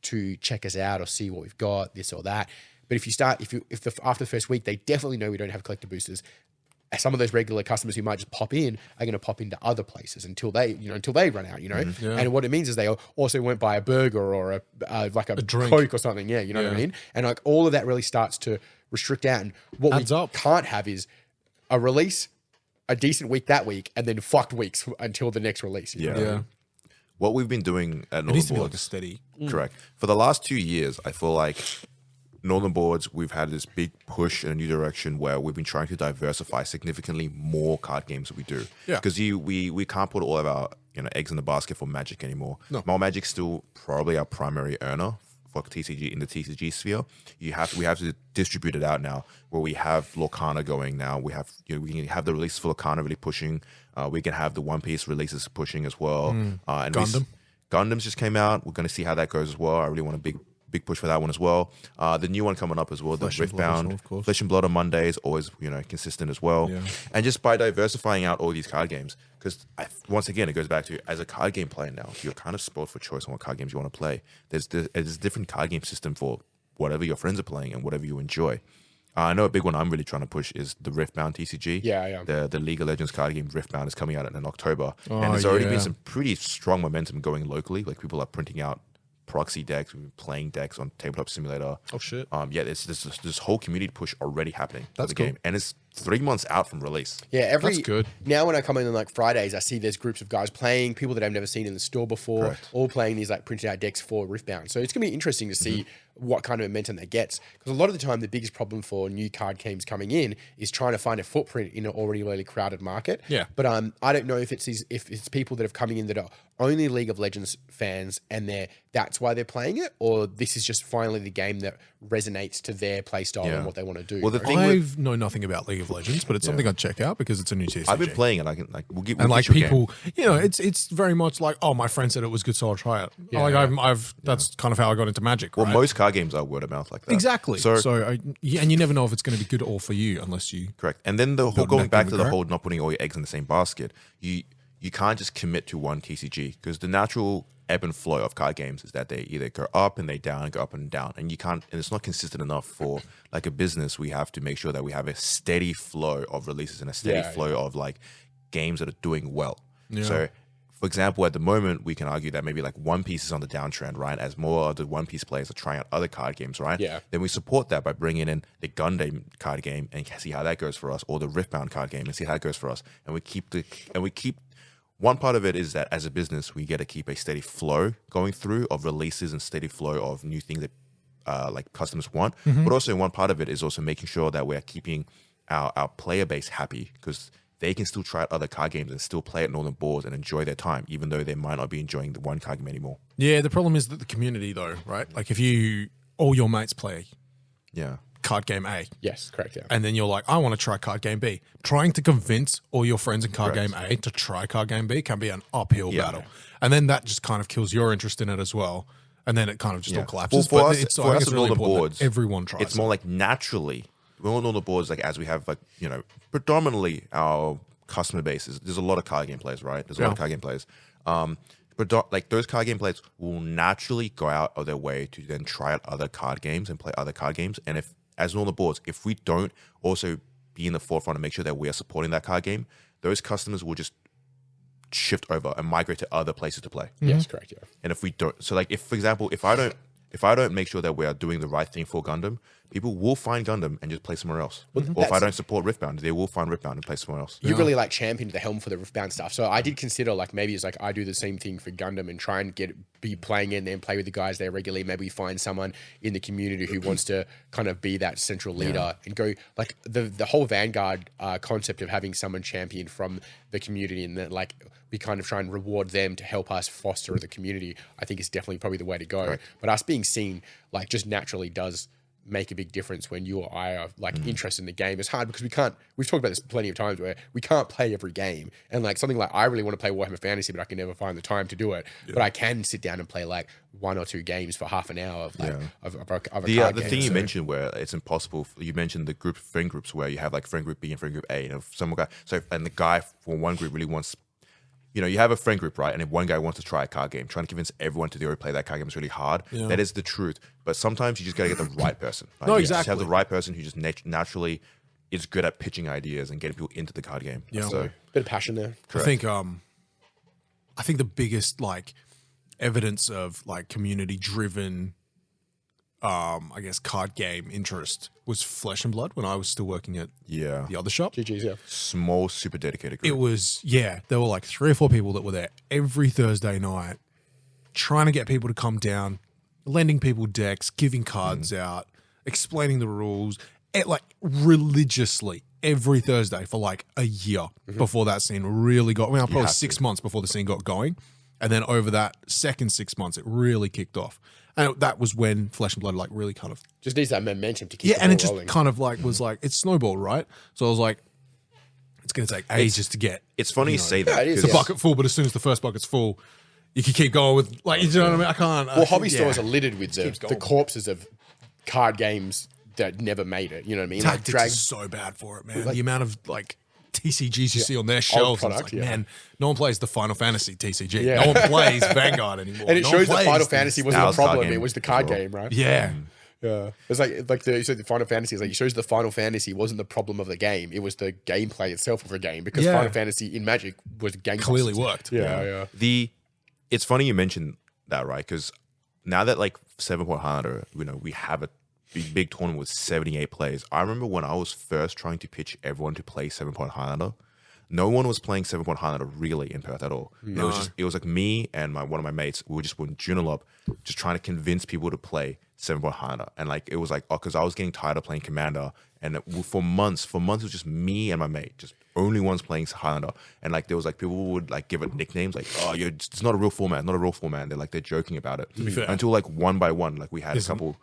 C: to check us out or see what we've got, this or that. But after the first week, they definitely know we don't have collector boosters. Some of those regular customers who might just pop in are going to pop into other places until they run out, you know.
A: Yeah.
C: And what it means is they also won't buy a burger or a
A: drink.
C: Coke or something. Yeah, you know what I mean. And like all of that really starts to restrict out. And what
A: Adds
C: we
A: up.
C: can't have is a release, a decent week that week, and then fucked weeks until the next release. You know?
A: Yeah.
B: What we've been doing at
A: It needs to be
B: Northern
A: like a steady.
B: Correct. For the last 2 years, I feel like Northern Boards, we've had this big push in a new direction where we've been trying to diversify significantly more card games that we do.
A: Yeah.
B: Because we can't put all of our eggs in the basket for Magic anymore.
A: No.
B: More Magic's still probably our primary earner for TCG in the TCG sphere. We have to distribute it out now, where we have Lorcana going now. We have we can have the release for Lorcana really pushing. We can have the One Piece releases pushing as well. And
A: Gundam.
B: Gundams just came out. We're going to see how that goes as well. I really want a big big push for that one as well. The new one coming up as well, the
A: Flesh and Blood as
B: Riftbound,
A: well, of course.
B: Flesh and Blood on Mondays, always consistent as well.
A: Yeah.
B: And just by diversifying out all these card games, because once again it goes back to as a card game player now, you're kind of spoiled for choice on what card games you want to play. There's a different card game system for whatever your friends are playing and whatever you enjoy. I know a big one I'm really trying to push is the Riftbound TCG.
C: Yeah.
B: The League of Legends card game Riftbound is coming out in October.
A: Oh,
B: and there's already
A: yeah.
B: been some pretty strong momentum going locally. Like people are printing out proxy decks, we've been playing decks on Tabletop Simulator.
A: Oh shit.
B: There's this whole community push already happening for
A: That's
B: the
A: cool.
B: game. And it's 3 months out from release.
C: Yeah,
A: That's good.
C: Now when I come in on like Fridays, I see there's groups of guys playing, people that I've never seen in the store before,
B: Correct.
C: all playing these like printed out decks for Riftbound. So it's gonna be interesting to see what kind of momentum that gets. Because a lot of the time, the biggest problem for new card games coming in is trying to find a footprint in an already really crowded market.
A: Yeah.
C: But I don't know if it's people that have coming in that are only League of Legends fans and that's why they're playing it, or this is just finally the game that resonates to their play style
B: Yeah.
C: and what they want to do.
B: Well, the
C: right?
B: thing
A: I
B: with
A: know nothing about League of Legends, but it's something I'd check out because it's a new TCG.
B: I've been playing it. I can we'll
A: and
B: get
A: like
B: you a game.
A: people, it's very much like, oh, my friend said it was good, so I'll try it. That's kind of how I got into Magic.
B: Well,
A: right?
B: most card games are word of mouth like that.
A: exactly.
B: So
A: And you never know if it's going to be good or for you unless you.
B: correct. And then the whole
A: Build
B: going
A: neck
B: back
A: in
B: to
A: the
B: the
A: ground.
B: whole not putting all your eggs in the same basket. You can't just commit to one TCG because the natural ebb and flow of card games is that they either go up and they down and go up and down, and you can't. And it's not consistent enough for like a business. We have to make sure that we have a steady flow of releases and a steady flow of like games that are doing well.
A: Yeah.
B: So, for example, at the moment, we can argue that maybe like One Piece is on the downtrend, right? As more of the One Piece players are trying out other card games, right?
C: Yeah.
B: Then we support that by bringing in the Gundam card game and see how that goes for us, or the Riftbound card game and see how it goes for us. And we keep one part of it is that as a business, we get to keep a steady flow going through of releases and steady flow of new things that like customers want. But also one part of it is also making sure that we're keeping our player base happy because they can still try out other card games and still play at northern boards and enjoy their time, even though they might not be enjoying the one card game anymore.
A: Yeah, the problem is that the community, though, right? Like if all your mates play
B: Yeah.
A: card game A,
C: Yes, correct. Yeah.
A: and then you're like, I want to try card game B. Trying to convince all your friends in card
B: Correct.
A: game A to try card game B can be an uphill
B: Yeah.
A: battle. And then that just kind of kills your interest in it as well. And then it kind of just all collapses.
B: Well, for
A: But
B: us,
A: it's, I
B: for
A: think
B: us
A: it's
B: on
A: really
B: all the
A: important
B: boards,
A: that everyone tries
B: it's more like naturally. We're on all the boards, like as we have like, predominantly our customer base is, there's a lot of card game players, right? There's a lot of card game players. But like those card game players will naturally go out of their way to then try out other card games and play other card games. And if, as on all the boards, if we don't also be in the forefront and make sure that we are supporting that card game, those customers will just shift over and migrate to other places to play.
C: Yes, correct. Yeah.
B: And if we don't, so like if, for example, if I don't make sure that we are doing the right thing for Gundam, people will find Gundam and just play somewhere else. Or if I
C: that's-
B: don't support Riftbound, they will find Riftbound and play somewhere else.
C: You really like championed the helm for the Riftbound stuff. So I did consider like maybe it's like I do the same thing for Gundam and try and be playing in there and play with the guys there regularly. Maybe we find someone in the community who wants to kind of be that central leader and go like the whole Vanguard concept of having someone champion from the community and that like we kind of try and reward them to help us foster the community. I think is definitely probably the way to go.
B: Right.
C: But us being seen like just naturally does make a big difference when you or I are like interested in the game. It's hard because we've talked about this plenty of times where we can't play every game. And like something like I really want to play Warhammer Fantasy, but I can never find the time to do it. But I can sit down and play like 1 or 2 games for half an hour of like of a card
B: The
C: game.
B: thing you
C: So-
B: mentioned where it's impossible, you mentioned the friend groups where you have like friend group B and friend group A, and if some guy, and the guy from one group really wants, you have a friend group, right? And if one guy wants to try a card game, trying to convince everyone to play that card game is really hard.
A: Yeah.
B: That is the truth. But sometimes you just got to get the right person. Right?
A: No,
B: You just have
A: exactly.
B: the right person who just naturally is good at pitching ideas and getting people into the card game.
A: Yeah.
B: So
C: Bit of passion there.
A: I think the biggest like evidence of like community driven I guess card game interest was Flesh and Blood when I was still working at
B: yeah,
A: the other shop.
C: GG's, yeah.
B: small, super dedicated group.
A: It was there were like 3 or 4 people that were there every Thursday night trying to get people to come down, lending people decks, giving cards out, explaining the rules, like religiously every Thursday for like a year before that scene really got, probably
B: have
A: 6 months before the scene got going. And then over that second 6 months, it really kicked off. And that was when Flesh and Blood like really kind of,
C: Just needs that momentum to keep the
A: and
C: ball
A: it just
C: rolling.
A: kind of like was like, it's snowballed, right? So I was like, it's going to take ages to get
B: It's funny you say that.
C: it is,
A: the
C: yeah.
A: bucket full, but as soon as the first bucket's full, you can keep going with like, you know what I mean? I can't.
C: Well, hobby stores are littered with
A: keeps
C: the
A: going.
C: corpses of card games that never made it. You know what I mean?
A: Tactics is so bad for it, man. The amount of like TCGs you see on their shelves,
C: product,
A: it's like, man, no one plays the Final Fantasy TCG.
C: Yeah.
A: No one plays Vanguard anymore.
C: And it
A: no
C: shows
A: one
C: that
A: plays
C: Final
A: these-
C: Fantasy wasn't
B: Now
C: the
B: it's card
C: problem;
B: game
C: it was the
B: as
C: card
B: well.
C: game, right?
A: Yeah.
C: Yeah, it's like you said the Final Fantasy is like it shows the Final Fantasy wasn't the problem of the game; it was the gameplay itself of the game because
A: Yeah.
C: Final Fantasy in Magic was game
A: Clearly
C: consistency.
A: worked.
C: Yeah.
B: It's funny you mentioned that, right? Because now that like 7-Point Highlander, we have a big tournament with 78 players. I remember when I was first trying to pitch everyone to play 7-Point Highlander, no one was playing 7-Point Highlander really in Perth at all. It was like me and one of my mates. We were just with Joondalup, just trying to convince people to play 7-Point Highlander. And like it was like, because I was getting tired of playing Commander, and for months it was just me and my mate, just only ones playing Highlander. And like there was like people would like give it nicknames like, oh, it's not a real format, not a real format. They're joking about it until like one by one, like we had a couple.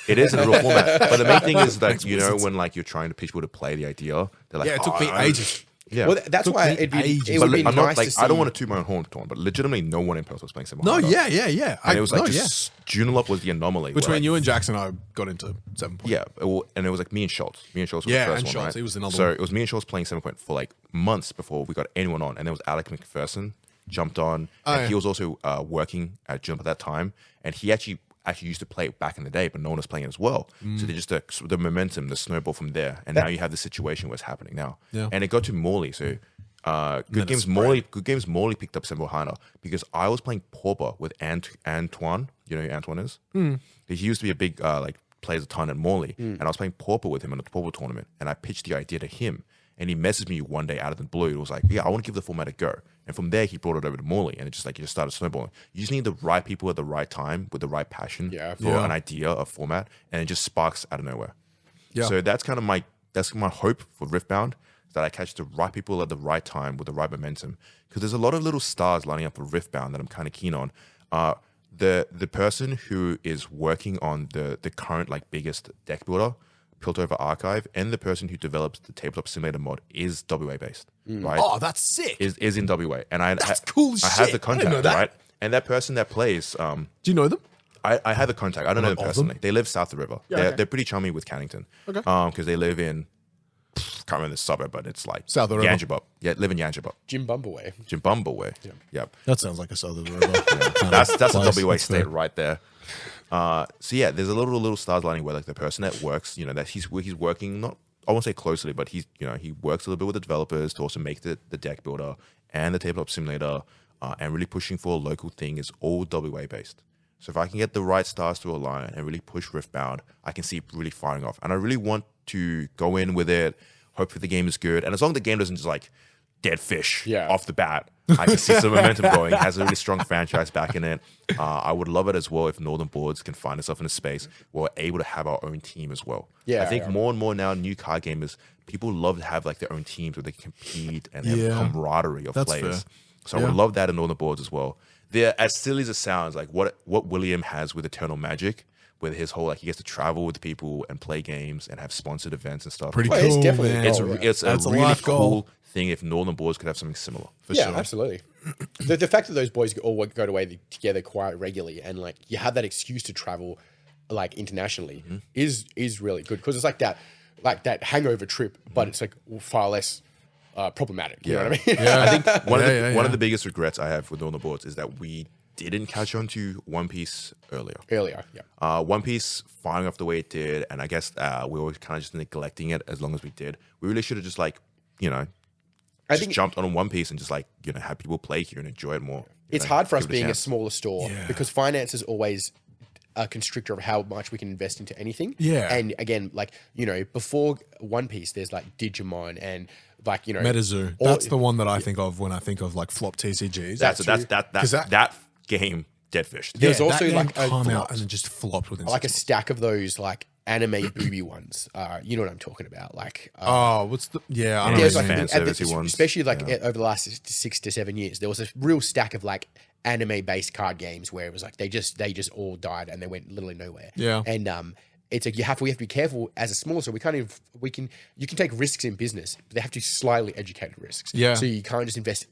B: It isn't a real format, but the main thing is that when like you're trying to pitch people to play the idea, they're like,
A: Yeah, it took me ages.
B: Yeah.
C: Well, that's why it would be
B: I'm not,
C: nice
B: like,
C: to see.
B: I don't want to toot my own horn, but legitimately no one in Perth was playing 7-Point
A: No,
B: Highlander.
A: yeah.
B: And it was like Joondalup was the anomaly.
A: Between
B: where, like,
A: you and Jackson, I got into 7 Point.
B: yeah, and it was like me and Schultz. Me and Schultz was
A: Yeah,
B: the first
A: and
B: one,
A: Schultz,
B: right?
A: he was another
B: So
A: one.
B: it was me and Schultz playing 7 Point for like months before we got anyone on. And there was Alec McPherson jumped on, and
A: yeah.
B: he was also working at Jump at that time, and he actually used to play it back in the day, but no one was playing it as well. So they just the momentum, the snowball from there, and now you have the situation where it's happening now.
A: Yeah.
B: And it got to Morley, so. Good Games Morley picked up 7-Point Highlander because I was playing Pauper with Antoine. You know who Antoine is? He used to be a big plays a ton at Morley, and I was playing Pauper with him in the Pauper tournament, and I pitched the idea to him, and he messaged me one day out of the blue. It was like, yeah, I want to give the format a go, and from there he brought it over to Morley, and it just started snowballing. You just need the right people at the right time with the right passion for an idea of format, and it just sparks out of nowhere.
A: Yeah.
B: So that's kind of my hope for Riftbound. That I catch the right people at the right time with the right momentum, because there's a lot of little stars lining up for Riftbound that I'm kind of keen on. The person who is working on the current like biggest deck builder, Piltover Archive, and the person who develops the Tabletop Simulator mod is WA based, right?
A: Oh, that's sick.
B: Is in WA, and
A: That's cool as
B: I
A: shit.
B: have the
A: I didn't
B: contact,
A: know that.
B: right? And that person that plays,
A: Do you know them?
B: I have the contact. I don't know them
A: Of them?
B: personally. They live south of the river.
A: okay.
B: They're pretty chummy with Cannington,
A: Okay.
B: Because they live in. Can't remember the suburb, but it's like
A: South of the river.
B: Yangebup. Yeah, live in Yangebup.
C: Jim Bumbleway.
B: Jimbumba way. Yep.
A: That sounds like a southern river.
B: That's a
A: place.
B: WA
A: That's
B: state
A: fair.
B: right there. So yeah, there's a little stars lining where like the person that works, that he's working not I won't say closely, but he works a little bit with the developers to also make the deck builder and the tabletop simulator, and really pushing for a local thing is all WA based. So if I can get the right stars to align and really push Riftbound, I can see it really firing off. And I really want to go in with it. Hopefully the game is good. And as long as the game doesn't just like dead fish off the bat, I can see some momentum going. It has a really strong franchise back in it. I would love it as well if Northern Boards can find itself in a space where we're able to have our own team as well.
C: Yeah,
B: I think
C: yeah.
B: more and more now, new card gamers, people love to have like their own teams where they can compete and have camaraderie of
A: That's
B: players.
A: fair.
B: So I would love that in Northern Boards as well. They're as silly as it sounds, like what William has with Eternal Magic, with his whole like he gets to travel with people and play games and have sponsored events and stuff.
A: Pretty
C: Well,
A: cool,
C: it's definitely
A: man.
C: a
B: It's
C: goal,
B: a, it's a
A: That's a
B: really
A: life
B: cool
A: goal.
B: thing if Northern Boards could have something similar. For
C: Yeah,
B: sure.
C: absolutely. The fact that those boys all go away together quite regularly and like you have that excuse to travel like internationally is really good because it's like that hangover trip, but it's like far less problematic. You know what I mean?
B: I think one
A: Yeah.
B: of the biggest regrets I have with Northern Boards is that we didn't catch on to One Piece earlier. One Piece firing off the way it did, and I guess we were kind of just neglecting it as long as we did. We really should have just like,
C: I think
B: jumped on One Piece and just like, have people play here and enjoy it more.
C: it's hard for us
B: give it
C: being a
B: chance.
C: smaller store because finance is always a constrictor of how much we can invest into anything.
A: Yeah.
C: And again, like, before One Piece, there's like Digimon and like,
A: MetaZoo.
C: all-
A: That's the one that I think of when I think of like flop TCGs.
B: That game dead fish.
C: There's
A: that
C: also
A: game
C: like
A: come
C: a,
A: out and then just flopped within
C: like a
A: 6
C: stack of those like anime booby ones. You know what I'm talking about? Like,
A: months. Oh, what's the? Yeah, I don't
C: there's
A: know.
C: like,
B: fan
C: at the-
B: servicey ones.
C: especially like over the last 6 to 7 years, there was a real stack of like anime based card games where it was like they just all died and they went literally nowhere.
A: Yeah.
C: And it's like we have to be careful as a small. So you can take risks in business, but they have to be slightly educated risks.
A: Yeah.
C: So you can't just invest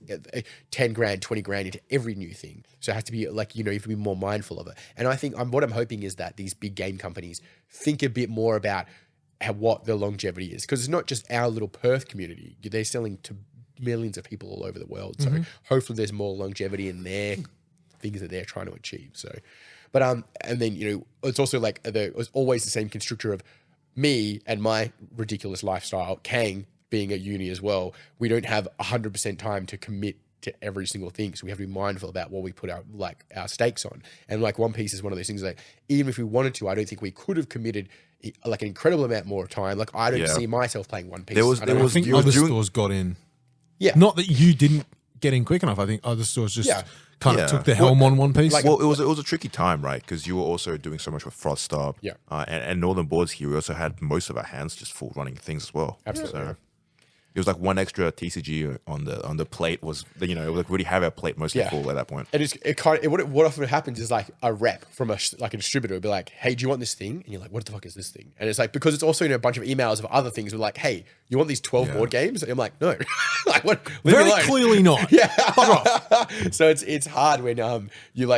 C: 10 grand, 20 grand into every new thing. So it has to be like, you have to be more mindful of it. And I think what I'm hoping is that these big game companies think a bit more about what the longevity is, because it's not just our little Perth community. They're selling to millions of people all over the world. So hopefully there's more longevity in their things that they're trying to achieve. So, but and then it's also like it was always the same constructor of me and my ridiculous lifestyle. Kang being at uni as well, we don't have 100% time to commit to every single thing, so we have to be mindful about what we put our stakes on. And like One Piece is one of those things, like even if we wanted to, I don't think we could have committed like an incredible amount more time. Like I don't see myself playing One Piece.
A: I think other stores got in.
C: Yeah,
A: not that you didn't get in quick enough. I think other stores just kind of took the helm on One Piece.
B: It was a tricky time, right? Because you were also doing so much with Froststar, and Northern Boards here. We also had most of our hands just full running things as well.
C: Absolutely.
B: So it was like one extra TCG on the plate was, it was like really have our plate mostly full at that point.
C: And what often happens is like a rep from a distributor would be like, hey, do you want this thing? And you're like, what the fuck is this thing? And it's like, because it's also a bunch of emails of other things. We're like, hey, you want these 12 board games? And I'm like, no. Like what?
A: Very clearly not.
C: Yeah. So it's hard when you've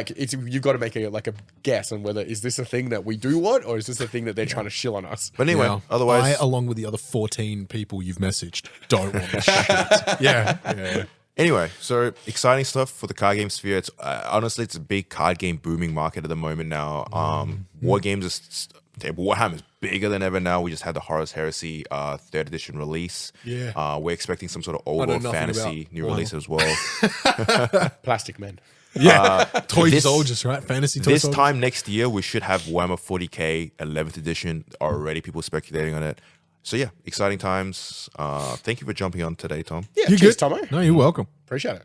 C: got to make a guess on whether is this a thing that we do want, or is this a thing that they're trying to shill on us.
B: But anyway, otherwise,
A: I, along with the other 14 people you've messaged, don't want this shit. Yeah.
B: Anyway, so exciting stuff for the card game sphere. It's honestly, it's a big card game booming market at the moment now. War games is Warhammer is bigger than ever now. We just had the Horus Heresy 3rd edition release.
A: Yeah.
B: We're expecting some sort of old world fantasy new release as well.
C: Plastic Men.
A: Yeah. Toy soldiers, right? Fantasy toy
B: This
A: soldiers.
B: time next year, we should have Warhammer 40k 11th edition. Already people speculating on it. So yeah, exciting times. Thank you for jumping on today, Tom.
C: Yeah,
A: You're
C: cheers,
A: good,
C: Tomo.
A: No, you're welcome.
C: Appreciate it.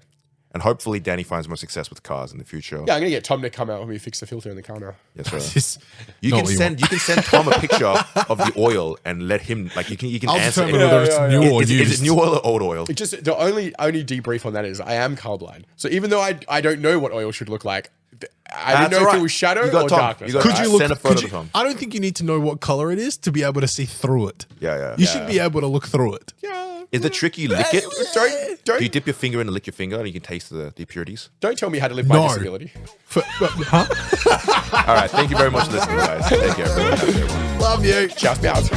B: And hopefully Danny finds more success with cars in the future.
C: Yeah, I'm gonna get Tom to come out when we fix the filter in the car now.
B: Yes, sir. You can send Tom a picture of the oil and let him you can
A: I'll
B: answer
A: determine whether it's new or
B: is
A: used.
B: it new oil or old oil?
C: It just the only debrief on that is I am colorblind. So even though I don't know what oil should look like, I didn't know if it was shadow
B: You got
C: or
B: Tom.
C: darkness.
B: Could you
A: look?
B: send a photo to Tom?
A: I don't think you need to know what color it is to be able to see through it.
B: Yeah.
A: You should be able to look through it.
C: Yeah.
B: Is the trick you lick it?
C: Don't
B: Do you dip your finger in and lick your finger and you can taste the impurities?
C: don't tell me how to live my disability.
B: All right. Thank you very much for listening, guys. Take care, everyone. Have a good one.
A: Love you.
C: Ciao, meows.